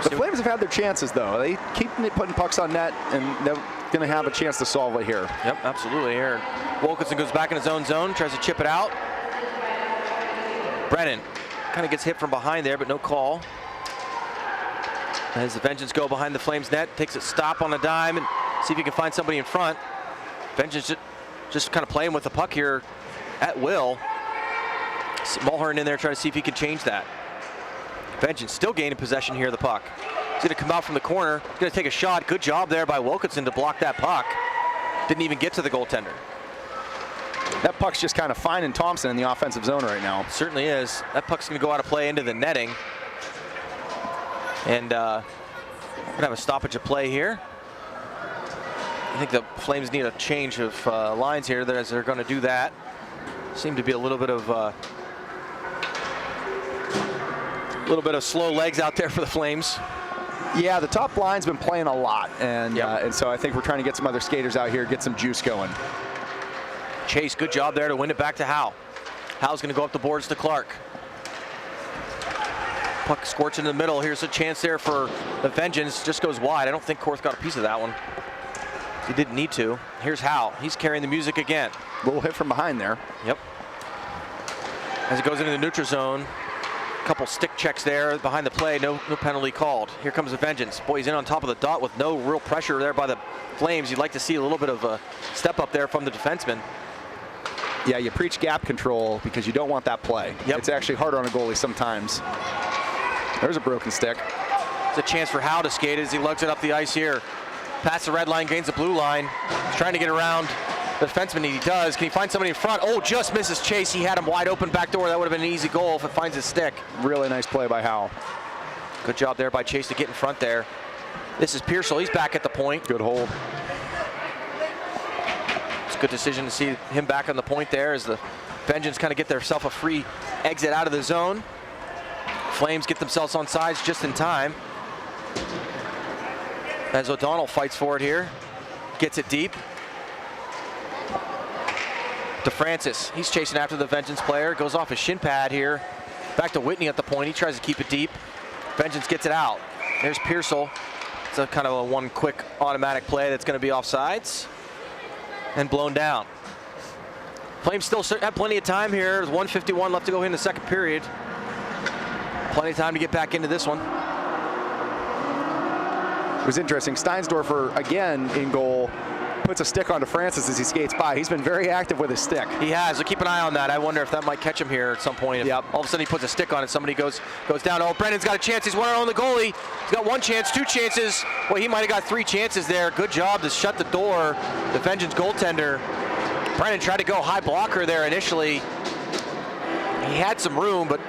The Flames have had their chances though. They keep putting pucks on net, and they're going to have a chance to solve it here. Yep, absolutely. Here, Wilkinson goes back in his own zone, tries to chip it out. Brennan kind of gets hit from behind there, but no call. As the Vengeance go behind the Flames net, takes a stop on a dime and see if he can find somebody in front. Vengeance just kind of playing with the puck here at will. Mulhern in there trying to see if he can change that. Vengeance still gaining possession here of the puck. He's going to come out from the corner. He's going to take a shot. Good job there by Wilkinson to block that puck. Didn't even get to the goaltender. That puck's just kind of finding Thompson in the offensive zone right now. Certainly is. That puck's going to go out of play into the netting. And we're going to have a stoppage of play here. I think the Flames need a change of lines here as they're going to do that. Seem to be a little bit of slow legs out there for the Flames. Yeah, the top line's been playing a lot, and so I think we're trying to get some other skaters out here, get some juice going. Chase, good job there to win it back to Howe. Howe's going to go up the boards to Clark. Puck scorching in the middle. Here's a chance there for the Vengeance. Just goes wide. I don't think Korth got a piece of that one. He didn't need to. Here's Howe. He's carrying the music again. Little hit from behind there. Yep. As it goes into the neutral zone. Couple stick checks there behind the play. No penalty called. Here comes the Vengeance. Boy, he's in on top of the dot with no real pressure there by the Flames. You'd like to see a little bit of a step up there from the defenseman. Yeah, you preach gap control because you don't want that play. Yep. It's actually harder on a goalie sometimes. There's a broken stick. It's a chance for Howe to skate as he lugs it up the ice here. Past the red line, gains the blue line. He's trying to get around the defenseman. He does. Can he find somebody in front? Oh, just misses Chase. He had him wide open back door. That would have been an easy goal if it finds his stick. Really nice play by Howe. Good job there by Chase to get in front there. This is Pearsall. He's back at the point. Good hold. It's a good decision to see him back on the point there as the Vengeance kind of get themselves a free exit out of the zone. Flames get themselves on sides just in time. As O'Donnell fights for it here. Gets it deep. DeFrancis, he's chasing after the Vengeance player. Goes off his shin pad here. Back to Whitney at the point. He tries to keep it deep. Vengeance gets it out. There's Pearsall. It's a kind of a one quick automatic play that's going to be offsides and blown down. Flames still have plenty of time here. There's 1:51 left to go in the second period. Plenty of time to get back into this one. It was interesting. Steinsdorfer, again, in goal, puts a stick onto Francis as he skates by. He's been very active with his stick. He has. So keep an eye on that. I wonder if that might catch him here at some point. If Yep. all of a sudden he puts a stick on it, somebody goes down. Oh, Brennan's got a chance. He's 1-0 on the goalie. He's got one chance, two chances. Well, he might have got three chances there. Good job to shut the door. The Vengeance goaltender. Brennan tried to go high blocker there initially. He had some room, but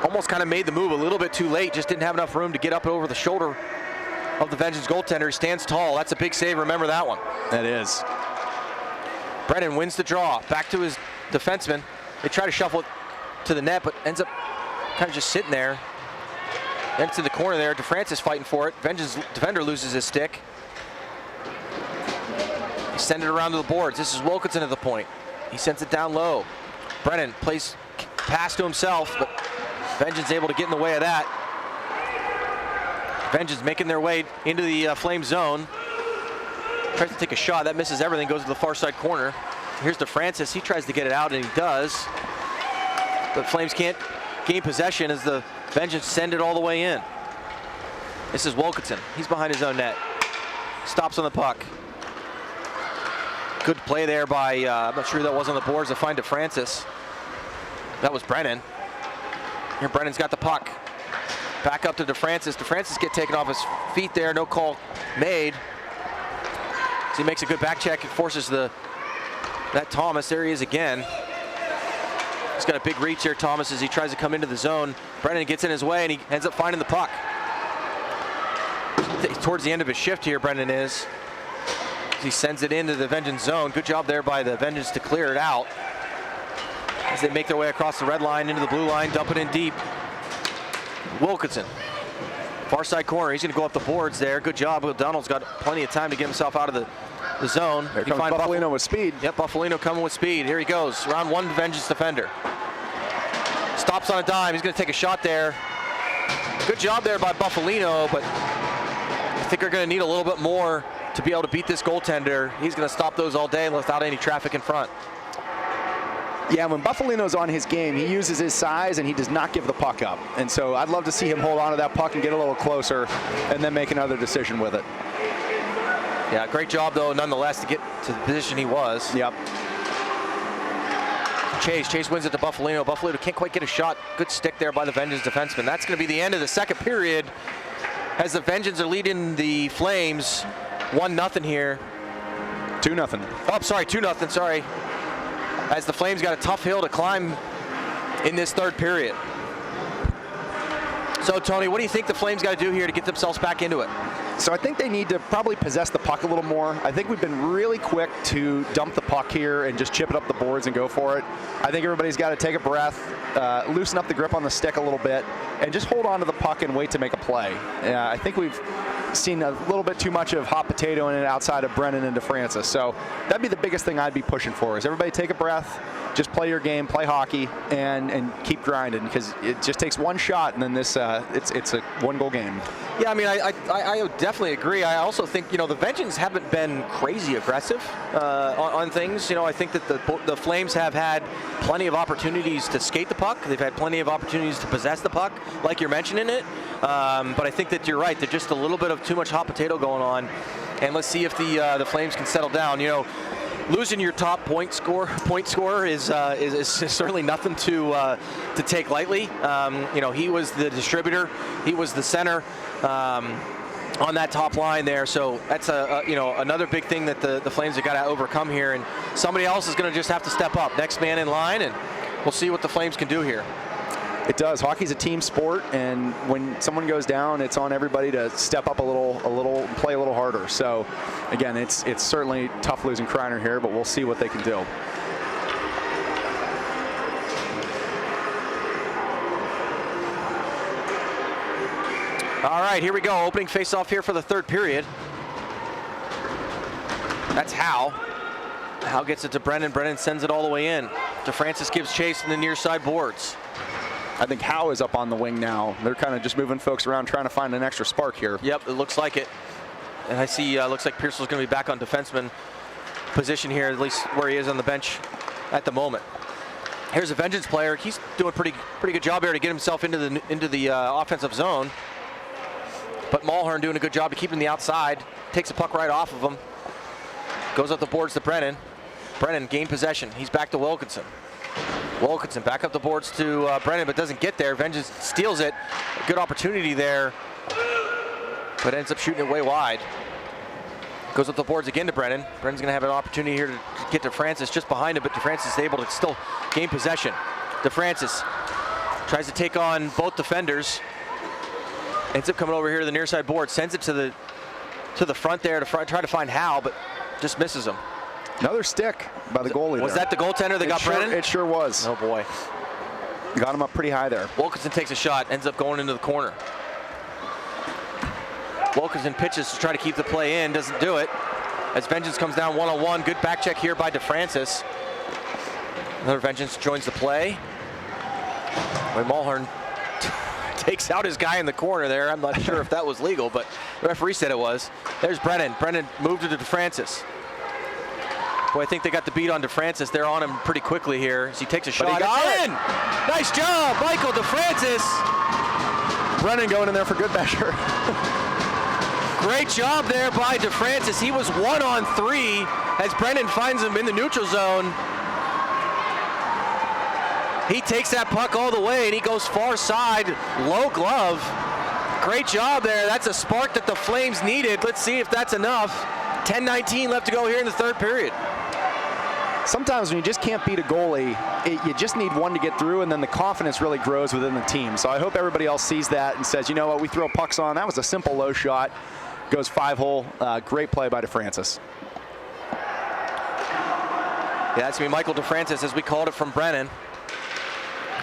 almost kind of made the move a little bit too late. Just didn't have enough room to get up over the shoulder of the Vengeance goaltender. He stands tall. That's a big save. Remember that one. That is. Brennan wins the draw. Back to his defenseman. They try to shuffle it to the net, but ends up kind of just sitting there. Into the corner there. DeFrancis fighting for it. Vengeance defender loses his stick. Send it around to the boards. This is Wilkinson at the point. He sends it down low. Brennan plays pass to himself, but Vengeance able to get in the way of that. Vengeance making their way into the Flame zone. Tries to take a shot. That misses everything. Goes to the far side corner. Here's DeFrancis. He tries to get it out, and he does. But Flames can't gain possession as the Vengeance send it all the way in. This is Wilkinson. He's behind his own net. Stops on the puck. Good play there by, I'm not sure who that was on the boards to find DeFrancis. That was Brennan. Here Brennan's got the puck. Back up to DeFrancis. DeFrancis get taken off his feet there. No call made. So he makes a good back check and forces that Thomas. There he is again. He's got a big reach here, Thomas, as he tries to come into the zone. Brennan gets in his way and he ends up finding the puck. Towards the end of his shift here, Brennan is. He sends it into the Vengeance zone. Good job there by the Vengeance to clear it out. As they make their way across the red line into the blue line, dump it in deep. Wilkinson, far side corner. He's going to go up the boards there. Good job. O'Donnell's got plenty of time to get himself out of the zone. There comes Buffalino with speed. Yep, Buffalino coming with speed. Here he goes. Round one Vengeance defender. Stops on a dime. He's going to take a shot there. Good job there by Buffalino, but I think they're going to need a little bit more to be able to beat this goaltender. He's going to stop those all day without any traffic in front. Yeah, when Buffalino's on his game, he uses his size and he does not give the puck up. And so I'd love to see him hold on to that puck and get a little closer and then make another decision with it. Yeah, great job though, nonetheless, to get to the position he was. Yep. Chase wins it to Buffalino. Buffalino can't quite get a shot. Good stick there by the Vengeance defenseman. That's going to be the end of the second period as the Vengeance are leading the Flames 1-0 here. 2-0. Oh, sorry, 2-0, sorry. As the Flames got a tough hill to climb in this third period. So, Tony, what do you think the Flames got to do here to get themselves back into it? So I think they need to probably possess the puck a little more. I think we've been really quick to dump the puck here and just chip it up the boards and go for it. I think everybody's got to take a breath, loosen up the grip on the stick a little bit, and just hold on to the puck and wait to make a play. I think we've seen a little bit too much of hot potato in it outside of Brennan and DeFrancis. So that'd be the biggest thing I'd be pushing for is everybody take a breath, just play your game, play hockey, and keep grinding because it just takes one shot and then this it's a one-goal game. Yeah, I mean, I definitely agree. I also think, the Vengeance haven't been crazy aggressive on things. I think that the Flames have had plenty of opportunities to skate the puck. They've had plenty of opportunities to possess the puck, like you're mentioning it. But I think that you're right. There's just a little bit of too much hot potato going on. And let's see if the Flames can settle down. Losing your top point scorer is certainly nothing to take lightly. He was the distributor, he was the center on that top line there. So that's another big thing that the Flames have got to overcome here. And somebody else is going to just have to step up. Next man in line, and we'll see what the Flames can do here. It does. Hockey's a team sport, and when someone goes down, it's on everybody to step up a little, play a little harder. So, again, it's certainly tough losing Kreiner here, but we'll see what they can do. All right, here we go. Opening face-off here for the third period. That's Howe. Howe gets it to Brennan. Brennan sends it all the way in. DeFrancis gives chase in the near side boards. I think Howe is up on the wing now. They're kind of just moving folks around, trying to find an extra spark here. Yep, it looks like it. And I see, looks like Pearsall's going to be back on defenseman position here, at least where he is on the bench at the moment. Here's a Vengeance player. He's doing a pretty good job here to get himself into the offensive zone. But Mulhern doing a good job to keep him the outside. Takes the puck right off of him. Goes up the boards to Brennan. Brennan gained possession. He's back to Wilkinson. Wilkinson back up the boards to Brennan, but doesn't get there. Vengeance steals it. A good opportunity there, but ends up shooting it way wide. Goes up the boards again to Brennan. Brennan's going to have an opportunity here to get to Francis just behind him, but DeFrancis is able to still gain possession. DeFrancis tries to take on both defenders. Ends up coming over here to the near side board. Sends it to the front there to try to find Hal, but just misses him. Another stick by the goalie. Was that the goaltender that got Brennan? It sure was. Oh boy. Got him up pretty high there. Wilkinson takes a shot, ends up going into the corner. Wilkinson pitches to try to keep the play in, doesn't do it. As Vengeance comes down one-on-one, good back check here by DeFrancis. Another Vengeance joins the play. Boy, Mulhern takes out his guy in the corner there. I'm not sure if that was legal, but the referee said it was. There's Brennan. Brennan moved it to DeFrancis. Boy, I think they got the beat on DeFrancis. They're on him pretty quickly here as he takes a shot. He got it. Nice job, Michael DeFrancis. Brennan going in there for good measure. Great job there by DeFrancis. He was 1-on-3 as Brennan finds him in the neutral zone. He takes that puck all the way and he goes far side, low glove. Great job there. That's a spark that the Flames needed. Let's see if that's enough. 10:19 left to go here in the third period. Sometimes when you just can't beat a goalie, you just need one to get through, and then the confidence really grows within the team. So I hope everybody else sees that and says, you know what, we throw pucks on. That was a simple low shot. Goes 5-hole. Great play by DeFrancis. Yeah, that's me, Michael DeFrancis, as we called it from Brennan,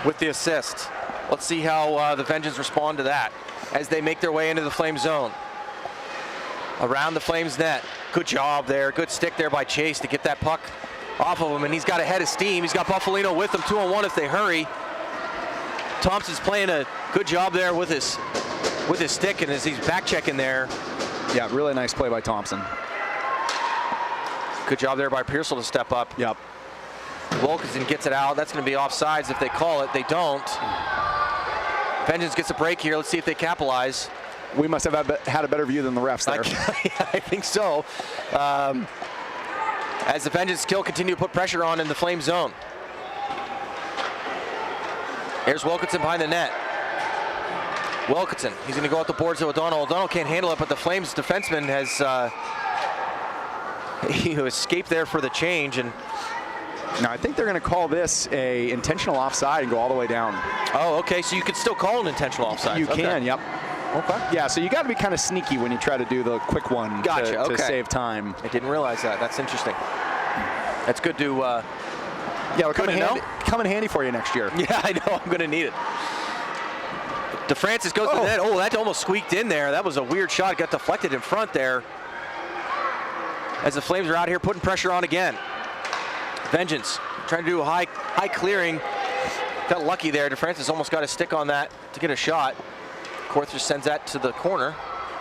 with the assist. Let's see how the Vengeance respond to that as they make their way into the Flame zone. Around the Flames net. Good job there. Good stick there by Chase to get that puck off of him, and he's got a head of steam. He's got Buffalino with him, 2-on-1 if they hurry. Thompson's playing a good job there with his stick, and as he's back checking there. Yeah, really nice play by Thompson. Good job there by Pearsall to step up. Yep. Wilkinson gets it out. That's going to be offsides if they call it. They don't. Vengeance gets a break here. Let's see if they capitalize. We must have had a better view than the refs there. I think so. As the Vengeance still continue to put pressure on in the Flame zone. Here's Wilkinson behind the net. Wilkinson, he's going to go out the boards to O'Donnell. O'Donnell can't handle it, but the Flames defenseman has he escaped there for the change. And now I think they're going to call this a intentional offside and go all the way down. Oh, okay. So you could still call an intentional offside. You can, yep. Okay. Yeah, so you got to be kind of sneaky when you try to do the quick one to save time. I didn't realize that. That's interesting. That's good to. Yeah, it'll come in handy for you next year. Yeah, I know. I'm going to need it. DeFrancis goes to the net. Oh, that almost squeaked in there. That was a weird shot. It got deflected in front there. As the Flames are out here putting pressure on again. Vengeance trying to do a high clearing. Got lucky there. DeFrancis almost got a stick on that to get a shot. Korther sends that to the corner.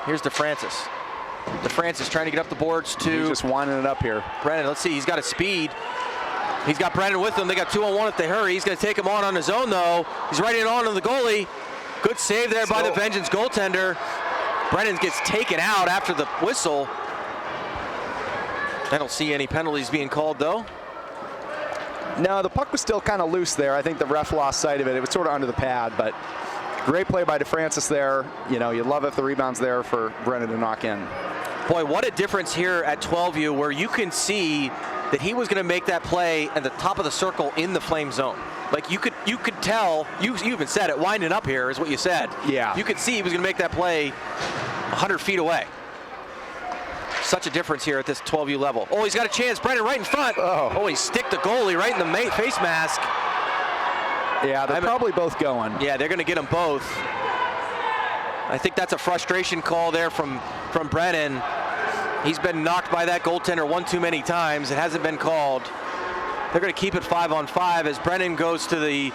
Here's DeFrancis. DeFrancis trying to get up the boards to. He's just winding it up here. Brennan, let's see. He's got a speed. He's got Brennan with him. They got 2-on-1 if they hurry. He's going to take him on his own, though. He's right in on the goalie. Good save there by the Vengeance goaltender. Brennan gets taken out after the whistle. I don't see any penalties being called, though. No, the puck was still kind of loose there. I think the ref lost sight of it. It was sort of under the pad, but great play by DeFrancis there. You know, you love if the rebound's there for Brennan to knock in. Boy, what a difference here at 12U, where you can see that he was going to make that play at the top of the circle in the Flame zone. Like you could tell, you even said it, winding up here is what you said. Yeah. You could see he was going to make that play 100 feet away. Such a difference here at this 12U level. Oh, he's got a chance. Brennan right in front. Oh, he sticked the goalie right in the face mask. Yeah, they're probably both going. Yeah, they're going to get them both. I think that's a frustration call there from Brennan. He's been knocked by that goaltender one too many times. It hasn't been called. They're going to keep it 5-on-5 as Brennan goes to the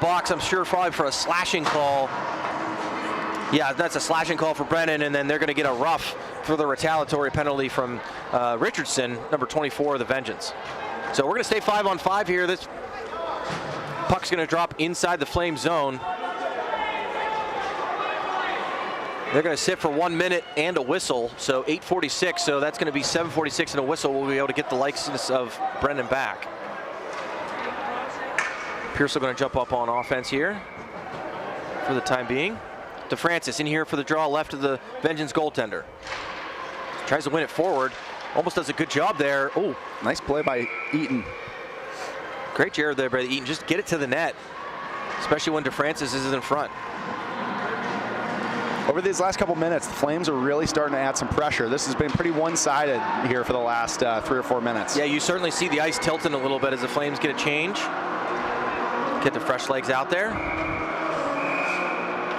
box. I'm sure probably for a slashing call. Yeah, that's a slashing call for Brennan, and then they're going to get a rough for the retaliatory penalty from Richardson, number 24 of the Vengeance. So we're going to stay 5-on-5 here. This puck's going to drop inside the Flame zone. They're going to sit for 1 minute and a whistle, so 8:46. So that's going to be 7:46 and a whistle. We'll be able to get the likeness of Brennan back. Pearsall going to jump up on offense here for the time being. DeFrancis in here for the draw left of the Vengeance goaltender. Tries to win it forward. Almost does a good job there. Oh, nice play by Eaton. Great job there by Eaton. Just get it to the net, especially when DeFrancis is in front. Over these last couple minutes, the Flames are really starting to add some pressure. This has been pretty one-sided here for the last 3 or 4 minutes. Yeah, you certainly see the ice tilting a little bit as the Flames get a change. Get the fresh legs out there.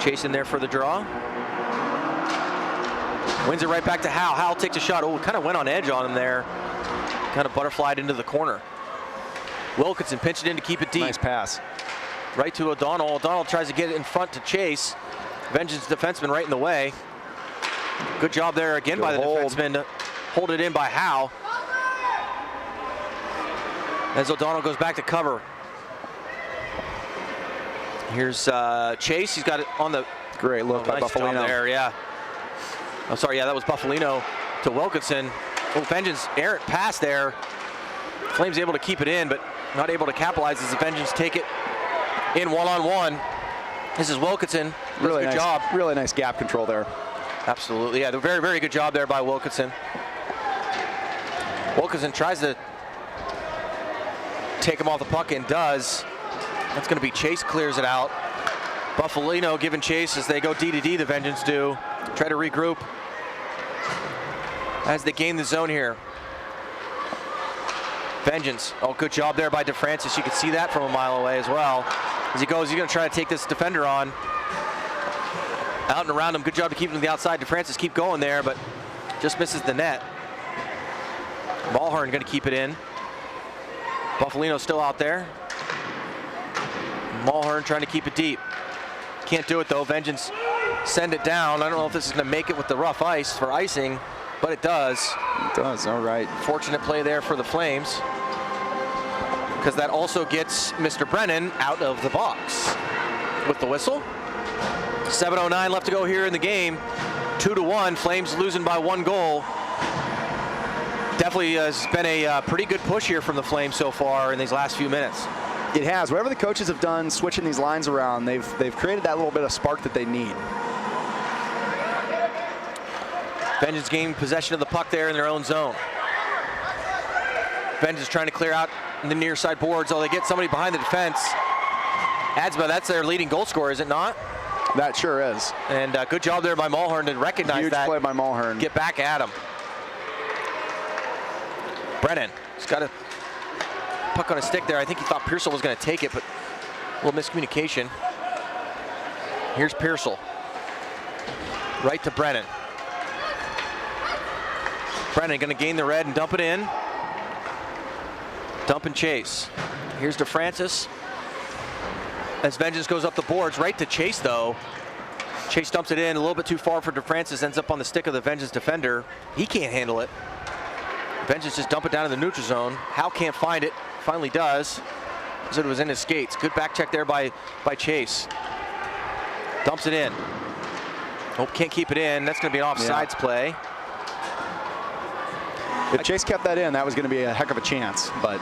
Chasing there for the draw. Wins it right back to Howe. Howe takes a shot. Oh, kind of went on edge on him there. Kind of butterflied into the corner. Wilkinson pinched it in to keep it deep. Nice pass. Right to O'Donnell. O'Donnell tries to get it in front to Chase. Vengeance defenseman right in the way. Good job there again by the defenseman to hold it in by Howe. As O'Donnell goes back to cover. Here's Chase. He's got it on the great look by nice Buffalino there. Yeah. I'm sorry. Yeah, that was Buffalino to Wilkinson. Oh, Vengeance errant pass there. Flames able to keep it in, but not able to capitalize as the Vengeance take it in one-on-one. This is Wilkinson. Really good nice job. Really nice gap control there. Absolutely. Yeah, very, very good job there by Wilkinson. Wilkinson tries to take him off the puck and does. That's going to be Chase clears it out. Buffalino giving chase as they go D to D, the Vengeance do. Try to regroup as they gain the zone here. Vengeance. Oh, good job there by DeFrancis. You can see that from a mile away as well. As he goes, he's going to try to take this defender on. Out and around him. Good job to keep him to the outside. DeFrancis keep going there, but just misses the net. Mulhern going to keep it in. Buffalino still out there. Mulhern trying to keep it deep. Can't do it though. Vengeance send it down. I don't know if this is going to make it with the rough ice for icing, but it does. It does, all right. Fortunate play there for the Flames, because that also gets Mr. Brennan out of the box with the whistle. 7:09 left to go here in the game. 2-1. Flames losing by 1 goal. Definitely has been a pretty good push here from the Flames so far in these last few minutes. It has. Whatever the coaches have done, switching these lines around, they've created that little bit of spark that they need. Vengeance gained possession of the puck there in their own zone. Vengeance trying to clear out in the near side boards. Oh, they get somebody behind the defense. Adsma, that's their leading goal scorer, is it not? That sure is. And good job there by Mulhern to recognize that. Huge play by Mulhern. Get back at him. Brennan, he's got a puck on a stick there. I think he thought Pearsall was going to take it, but a little miscommunication. Here's Pearsall. Right to Brennan. Brennan going to gain the red and dump it in. Dump and chase. Here's DeFrancis. As Vengeance goes up the boards, right to Chase though. Chase dumps it in a little bit too far for DeFrancis, ends up on the stick of the Vengeance defender. He can't handle it. Vengeance just dump it down in the neutral zone. Howe can't find it, finally does, as it was in his skates. Good back check there by Chase. Dumps it in. Oh, can't keep it in. That's gonna be an offsides play. If Chase kept that in, that was gonna be a heck of a chance, but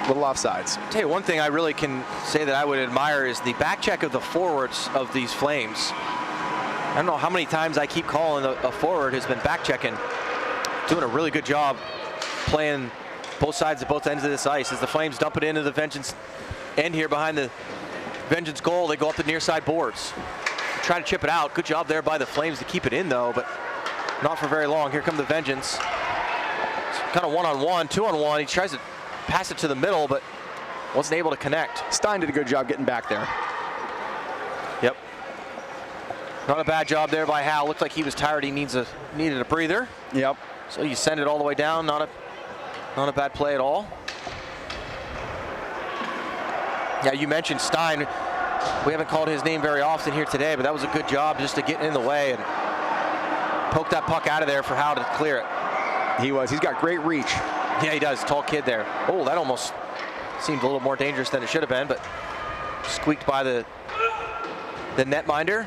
little offsides. I'll tell you one thing I really can say that I would admire is the back check of the forwards of these Flames. I don't know how many times I keep calling a forward has been back checking. Doing a really good job playing both sides of both ends of this ice. As the Flames dump it into the Vengeance end here behind the Vengeance goal, they go up the near side boards. Try to chip it out. Good job there by the Flames to keep it in though, but not for very long. Here come the Vengeance. It's kind of one-on-one, two-on-one. He tries to pass it to the middle, but wasn't able to connect. Stein did a good job getting back there. Yep. Not a bad job there by Hal. Looked like he was tired. He needed a breather. Yep. So you send it all the way down. Not a bad play at all. Yeah, you mentioned Stein. We haven't called his name very often here today, but that was a good job just to get in the way and poke that puck out of there for Hal to clear it. He was. He's got great reach. Yeah, he does. Tall kid there. Oh, that almost seemed a little more dangerous than it should have been, but squeaked by the netminder.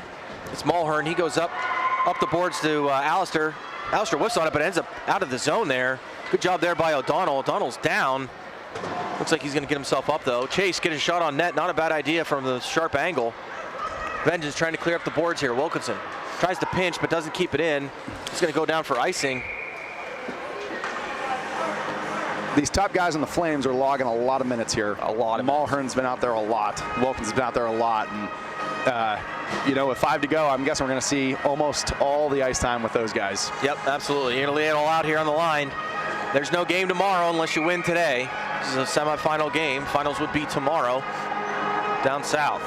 It's Mulhern. He goes up the boards to Alistair. Alistair whiffs on it, but ends up out of the zone there. Good job there by O'Donnell. O'Donnell's down. Looks like he's going to get himself up, though. Chase getting a shot on net. Not a bad idea from the sharp angle. Vengeance trying to clear up the boards here. Wilkinson tries to pinch, but doesn't keep it in. He's going to go down for icing. These top guys on the Flames are logging a lot of minutes here. A lot of Mulhern's been out there a lot. Wilkinson's been out there a lot. And, you know, with 5 to go, I'm guessing we're going to see almost all the ice time with those guys. Yep, absolutely. You're going to lay it all out here on the line. There's no game tomorrow unless you win today. This is a semifinal game. Finals would be tomorrow down south.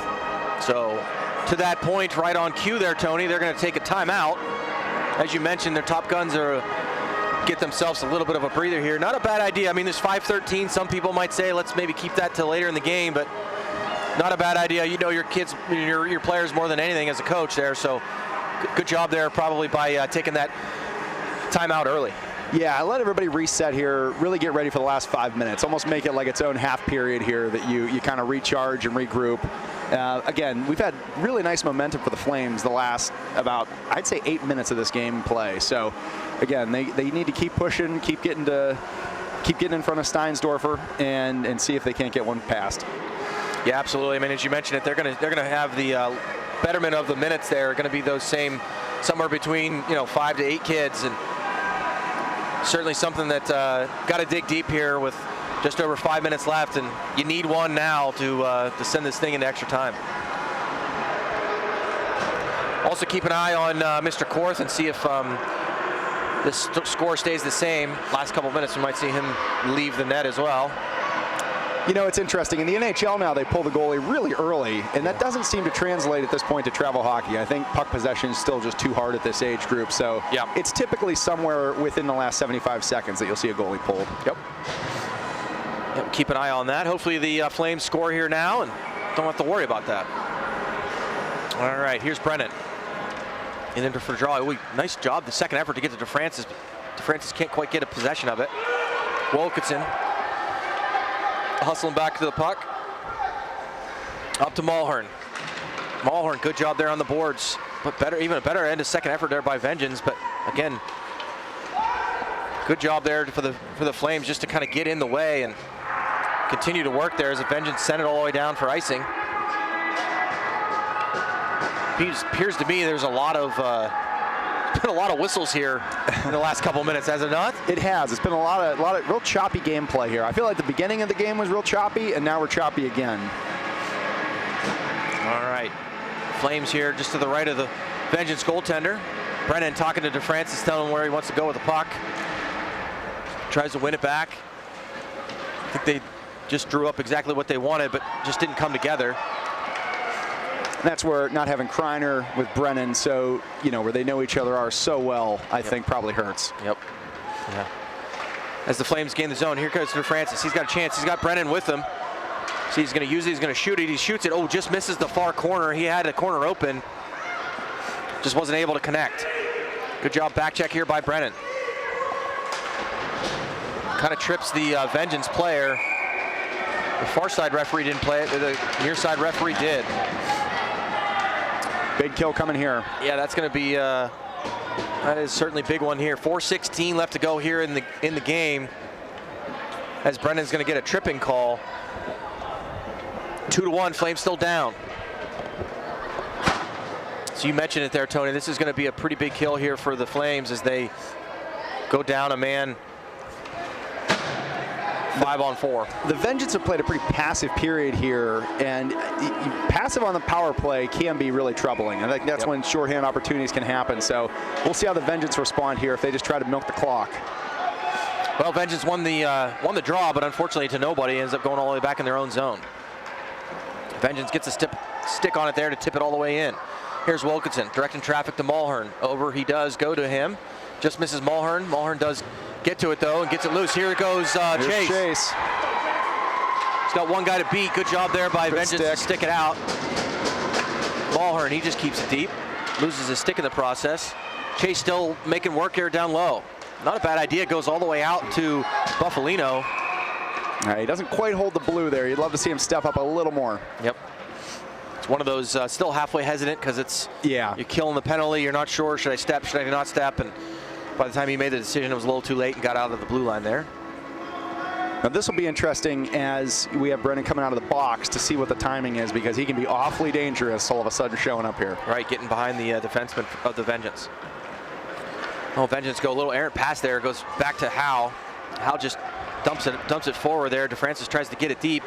So to that point, right on cue there, Tony, they're going to take a timeout. As you mentioned, their top guns are get themselves a little bit of a breather here. Not a bad idea. I mean, there's 5:13. Some people might say, let's maybe keep that till later in the game, but not a bad idea. You know your kids, your players more than anything as a coach there. So good job there probably by taking that timeout early. Yeah, I let everybody reset here, really get ready for the last 5 minutes, almost make it like its own half period here that you kind of recharge and regroup. Again, we've had really nice momentum for the Flames the last about, I'd say, 8 minutes of this game play. So again, they need to keep pushing, keep getting in front of Steinsdorfer and see if they can't get one past. Yeah, absolutely. I mean, as you mentioned it, they're gonna have the betterment of the minutes there are going to be those same, somewhere between 5 to 8 kids, and certainly something that got to dig deep here with just over 5 minutes left, and you need one now to send this thing into extra time. Also keep an eye on Mr. Korth and see if this score stays the same. Last couple minutes, we might see him leave the net as well. You know, it's interesting. In the NHL now, they pull the goalie really early, and that doesn't seem to translate at this point to travel hockey. I think puck possession is still just too hard at this age group, so it's typically somewhere within the last 75 seconds that you'll see a goalie pulled. Yep, keep an eye on that. Hopefully the Flames score here now, and don't have to worry about that. All right, here's Brennan. And then for draw. Nice job, the second effort to get to DeFrancis. DeFrancis can't quite get a possession of it. Wilkinson hustling back to the puck. Up to Mulhern. Mulhern, good job there on the boards. But even a better end of second effort there by Vengeance. But again, good job there for the Flames just to kind of get in the way and continue to work there as the Vengeance sent it all the way down for icing. It appears to me there's a lot of whistles here in the last couple minutes, has it not? It has. It's been a lot of real choppy gameplay here. I feel like the beginning of the game was real choppy, and now we're choppy again. All right, Flames here just to the right of the Vengeance goaltender. Brennan talking to DeFrancis, telling him where he wants to go with the puck. Tries to win it back. I think they just drew up exactly what they wanted, but just didn't come together. That's where not having Kreiner with Brennan, so where they know each other are so well, I think probably hurts. Yep. Yeah. As the Flames gain the zone, here comes DeFrancis. He's got a chance. He's got Brennan with him. So he's going to use it. He's going to shoot it. He shoots it. Oh, just misses the far corner. He had a corner open. Just wasn't able to connect. Good job back check here by Brennan. Kind of trips the Vengeance player. The far side referee didn't play it. The near side referee did. Big kill coming here. Yeah, that's going to be that is certainly a big one here. 4:16 left to go here in the game, as Brennan's going to get a tripping call. 2-1, Flames still down. So you mentioned it there, Tony. This is going to be a pretty big kill here for the Flames as they go down a man. 5-on-4. The Vengeance have played a pretty passive period here, and passive on the power play can be really troubling. I think that's when shorthand opportunities can happen. So we'll see how the Vengeance respond here if they just try to milk the clock. Well, Vengeance won the draw, but unfortunately to nobody, ends up going all the way back in their own zone. Vengeance gets a stick on it there to tip it all the way in. Here's Wilkinson directing traffic to Mulhern. Over he does go to him. Just misses Mulhern. Mulhern does get to it though and gets it loose. Here it goes Chase. He's got one guy to beat. Good job there by Vengeance to stick it out. Mulhern, he just keeps it deep. Loses his stick in the process. Chase still making work here down low. Not a bad idea. Goes all the way out to Buffalino. He doesn't quite hold the blue there. You'd love to see him step up a little more. Yep. It's one of those still halfway hesitant because it's you're killing the penalty. You're not sure, should I step, should I not step? And by the time he made the decision, it was a little too late and got out of the blue line there. Now this will be interesting as we have Brennan coming out of the box to see what the timing is, because he can be awfully dangerous all of a sudden showing up here. Right, getting behind the defenseman of the Vengeance. Oh, Vengeance go a little errant pass there. Goes back to Howe. Howe just dumps it forward there. DeFrancis tries to get it deep,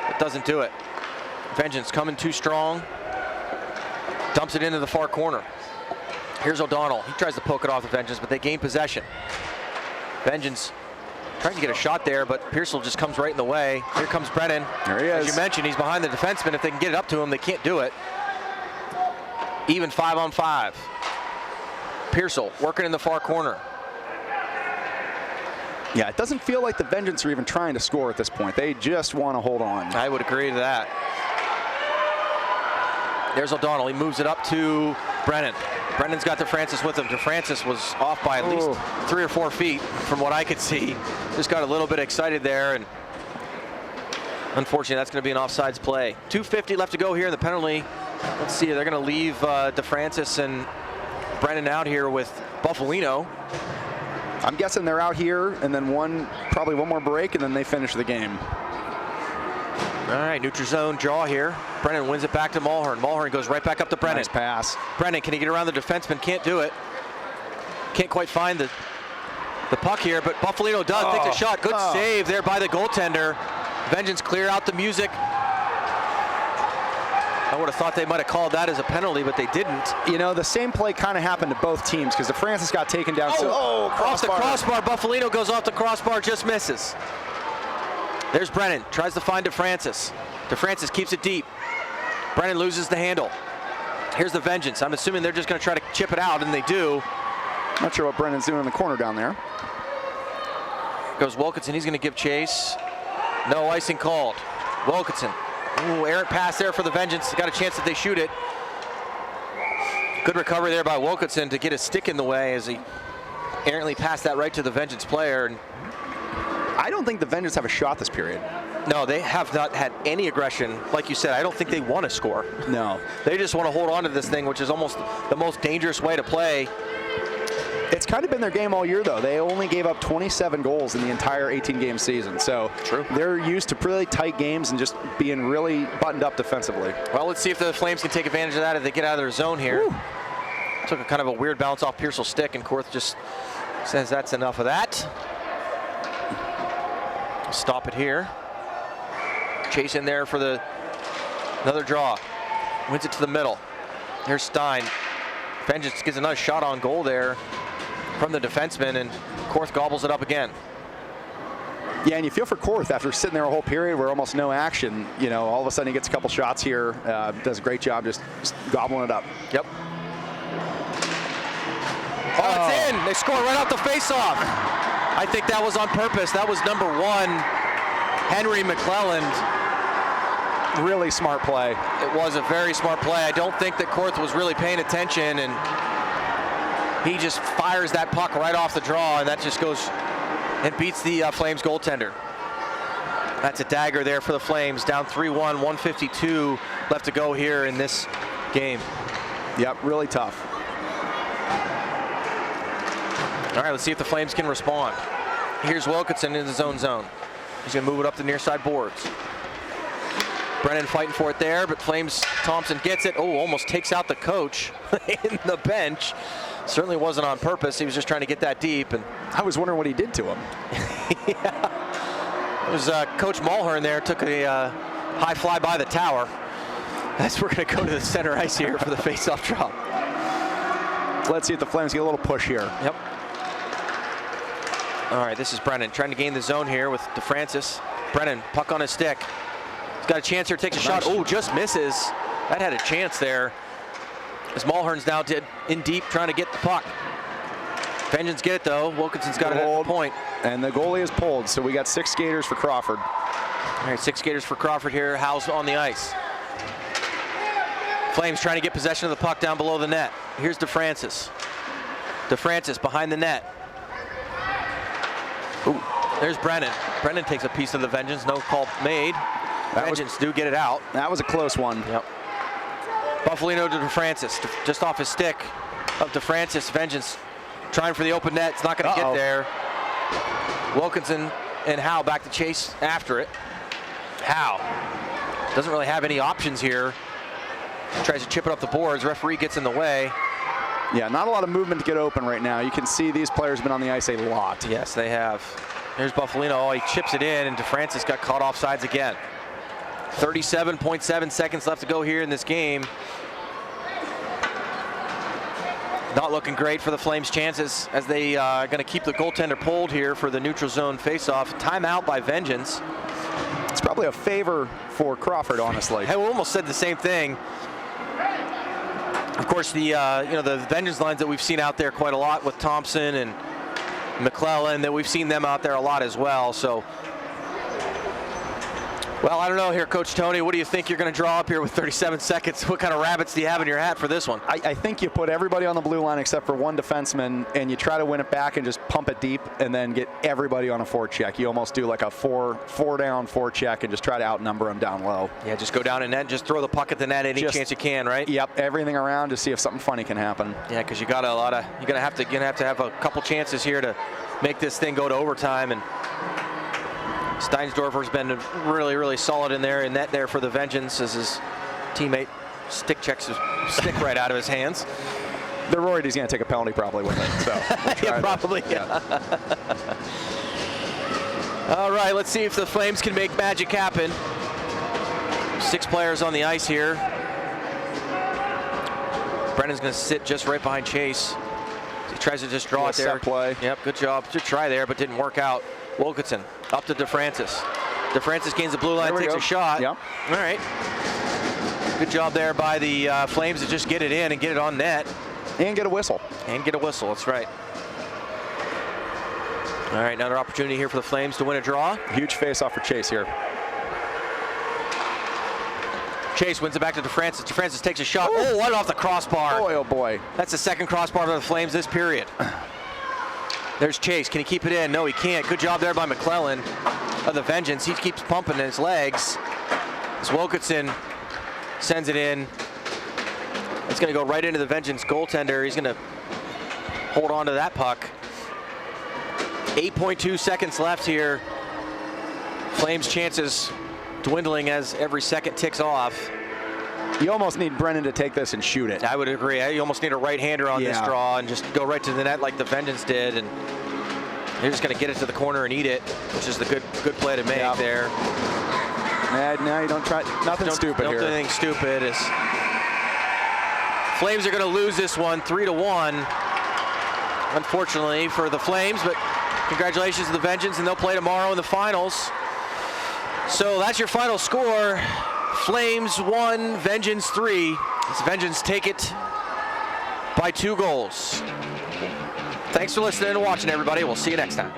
but doesn't do it. Vengeance coming too strong. Dumps it into the far corner. Here's O'Donnell. He tries to poke it off the Vengeance, but they gain possession. Vengeance trying to get a shot there, but Pearsall just comes right in the way. Here comes Brennan. There he is. As you mentioned, he's behind the defenseman. If they can get it up to him, they can't do it. Even 5-on-5. Pearsall working in the far corner. Yeah, it doesn't feel like the Vengeance are even trying to score at this point. They just want to hold on. I would agree to that. There's O'Donnell. He moves it up to Brennan. Brennan's got DeFrancis with him. DeFrancis was off by at least 3 or 4 feet from what I could see. Just got a little bit excited there, and unfortunately that's going to be an offsides play. 2:50 left to go here in the penalty. Let's see, they're going to leave DeFrancis and Brennan out here with Buffalino. I'm guessing they're out here, and then probably one more break, and then they finish the game. All right, neutral zone draw here. Brennan wins it back to Mulhern. Mulhern goes right back up to Brennan. Nice pass. Brennan, can he get around the defenseman? Can't do it. Can't quite find the puck here, but Buffalino does. Takes a shot. Good save there by the goaltender. Vengeance clear out the music. I would have thought they might have called that as a penalty, but they didn't. You know, the same play kind of happened to both teams, because DeFrancis got taken down. Off the crossbar. Buffalino goes off the crossbar, just misses. There's Brennan, tries to find DeFrancis. DeFrancis keeps it deep. Brennan loses the handle. Here's the Vengeance. I'm assuming they're just going to try to chip it out, and they do. Not sure what Brennan's doing in the corner down there. Goes Wilkinson, he's going to give chase. No icing called. Wilkinson. Ooh, errant pass there for the Vengeance. Got a chance that they shoot it. Good recovery there by Wilkinson to get his stick in the way as he errantly passed that right to the Vengeance player. And I don't think the Vengeance have a shot this period. no, they have not had any aggression. Like you said, I don't think they want to score. No. They just want to hold on to this thing, which is almost the most dangerous way to play. It's kind of been their game all year, though. They only gave up 27 goals in the entire 18-game season. So True. They're used to really tight games and just being really buttoned up defensively. Well, let's see if the Flames can take advantage of that if they get out of their zone here. Woo. Took a kind of a weird bounce off Pearsall's stick, and Korth just says that's enough of that. Stop it here. Chase in there for another draw. Wins it to the middle. Here's Stein. Vengeance gets another shot on goal there from the defenseman, and Korth gobbles it up again. Yeah, and you feel for Korth after sitting there a whole period where almost no action. You know, all of a sudden he gets a couple shots here. Does a great job just gobbling it up. Yep. Oh, it's in. They score right off the faceoff. I think that was on purpose. That was number 1, Henry McClelland. Really smart play. It was a very smart play. I don't think that Korth was really paying attention, and he just fires that puck right off the draw, and that just goes and beats the Flames goaltender. That's a dagger there for the Flames. Down 3-1, 1:52 left to go here in this game. Yep, really tough. All right, let's see if the Flames can respond. Here's Wilkinson in his own zone. He's going to move it up the near side boards. Brennan fighting for it there, but Flames Thompson gets it. Oh, almost takes out the coach in the bench. Certainly wasn't on purpose. He was just trying to get that deep. And I was wondering what he did to him. Yeah. It was Coach Mulhern there, took a high fly by the tower. That's we're going to go to the center ice here for the face-off drop. Let's see if the Flames get a little push here. Yep. All right, this is Brennan trying to gain the zone here with DeFrancis. Brennan, puck on his stick. He's got a chance here, takes a shot. Oh, just misses. That had a chance there. As Mulhern's now in deep trying to get the puck. Vengeance get it though. Wilkinson's got it at the point. And the goalie is pulled, so we got 6 skaters for Crawford. All right, 6 skaters for Crawford here. Howe's on the ice. Flames trying to get possession of the puck down below the net. Here's DeFrancis. DeFrancis behind the net. Ooh, there's Brennan. Brennan takes a piece of the Vengeance. No call made. Vengeance do get it out. That was a close one. Yep. Buffalino to DeFrancis, just off his stick of DeFrancis. Vengeance trying for the open net. It's not going to get there. Wilkinson and Howe back to chase after it. Howe doesn't really have any options here. Tries to chip it up the boards. Referee gets in the way. Yeah, not a lot of movement to get open right now. You can see these players have been on the ice a lot. Yes, they have. There's Buffalino. Oh, he chips it in, and DeFrancis got caught off sides again. 37.7 seconds left to go here in this game. Not looking great for the Flames' chances as they are going to keep the goaltender pulled here for the neutral zone faceoff. Timeout by Vengeance. It's probably a favor for Crawford, honestly. Hey, we almost said the same thing. Of course, the the Vengeance lines that we've seen out there quite a lot with Thompson and McClellan, that we've seen them out there a lot as well. So, well, I don't know here, Coach Tony. What do you think you're going to draw up here with 37 seconds? What kind of rabbits do you have in your hat for this one? I think you put everybody on the blue line except for one defenseman, and you try to win it back and just pump it deep and then get everybody on a forecheck. You almost do like a four down forecheck and just try to outnumber them down low. Yeah, just go down in net, just throw the puck at the net any chance you can, right? Yep, everything around to see if something funny can happen. Yeah, because you're gonna have to have a couple chances here to make this thing go to overtime. And Steinsdorfer's been really, really solid in there, in net there for the Vengeance as his teammate stick checks his stick right out of his hands. They're worried he's going to take a penalty probably with it. So yeah, probably. Yeah. All right, let's see if the Flames can make magic happen. 6 players on the ice here. Brennan's going to sit just right behind Chase. He tries to just draw it there. Set play. Yep, good job. Good try there, but didn't work out. Wilkinson up to DeFrancis. DeFrancis gains the blue line, takes a shot. Yep. All right. Good job there by the Flames to just get it in and get it on net. And get a whistle. And get a whistle, that's right. All right, another opportunity here for the Flames to win a draw. Huge face-off for Chase here. Chase wins it back to DeFrancis. DeFrancis takes a shot. Oh, what off the crossbar. Boy, oh boy. That's the second crossbar for the Flames this period. There's Chase. Can he keep it in? No, he can't. Good job there by McClellan of the Vengeance. He keeps pumping his legs. As Wilkinson sends it in. It's going to go right into the Vengeance goaltender. He's going to hold on to that puck. 8.2 seconds left here. Flames' chances dwindling as every second ticks off. You almost need Brennan to take this and shoot it. I would agree. You almost need a right-hander on this draw and just go right to the net like the Vengeance did. And they're just going to get it to the corner and eat it, which is the good play to make there. No, you don't try nothing stupid here. Don't do anything stupid. Flames are going to lose this one 3-1. Unfortunately for the Flames, but congratulations to the Vengeance, and they'll play tomorrow in the finals. So that's your final score. Flames 1, Vengeance 3. As Vengeance take it by 2 goals. Thanks for listening and watching, everybody. We'll see you next time.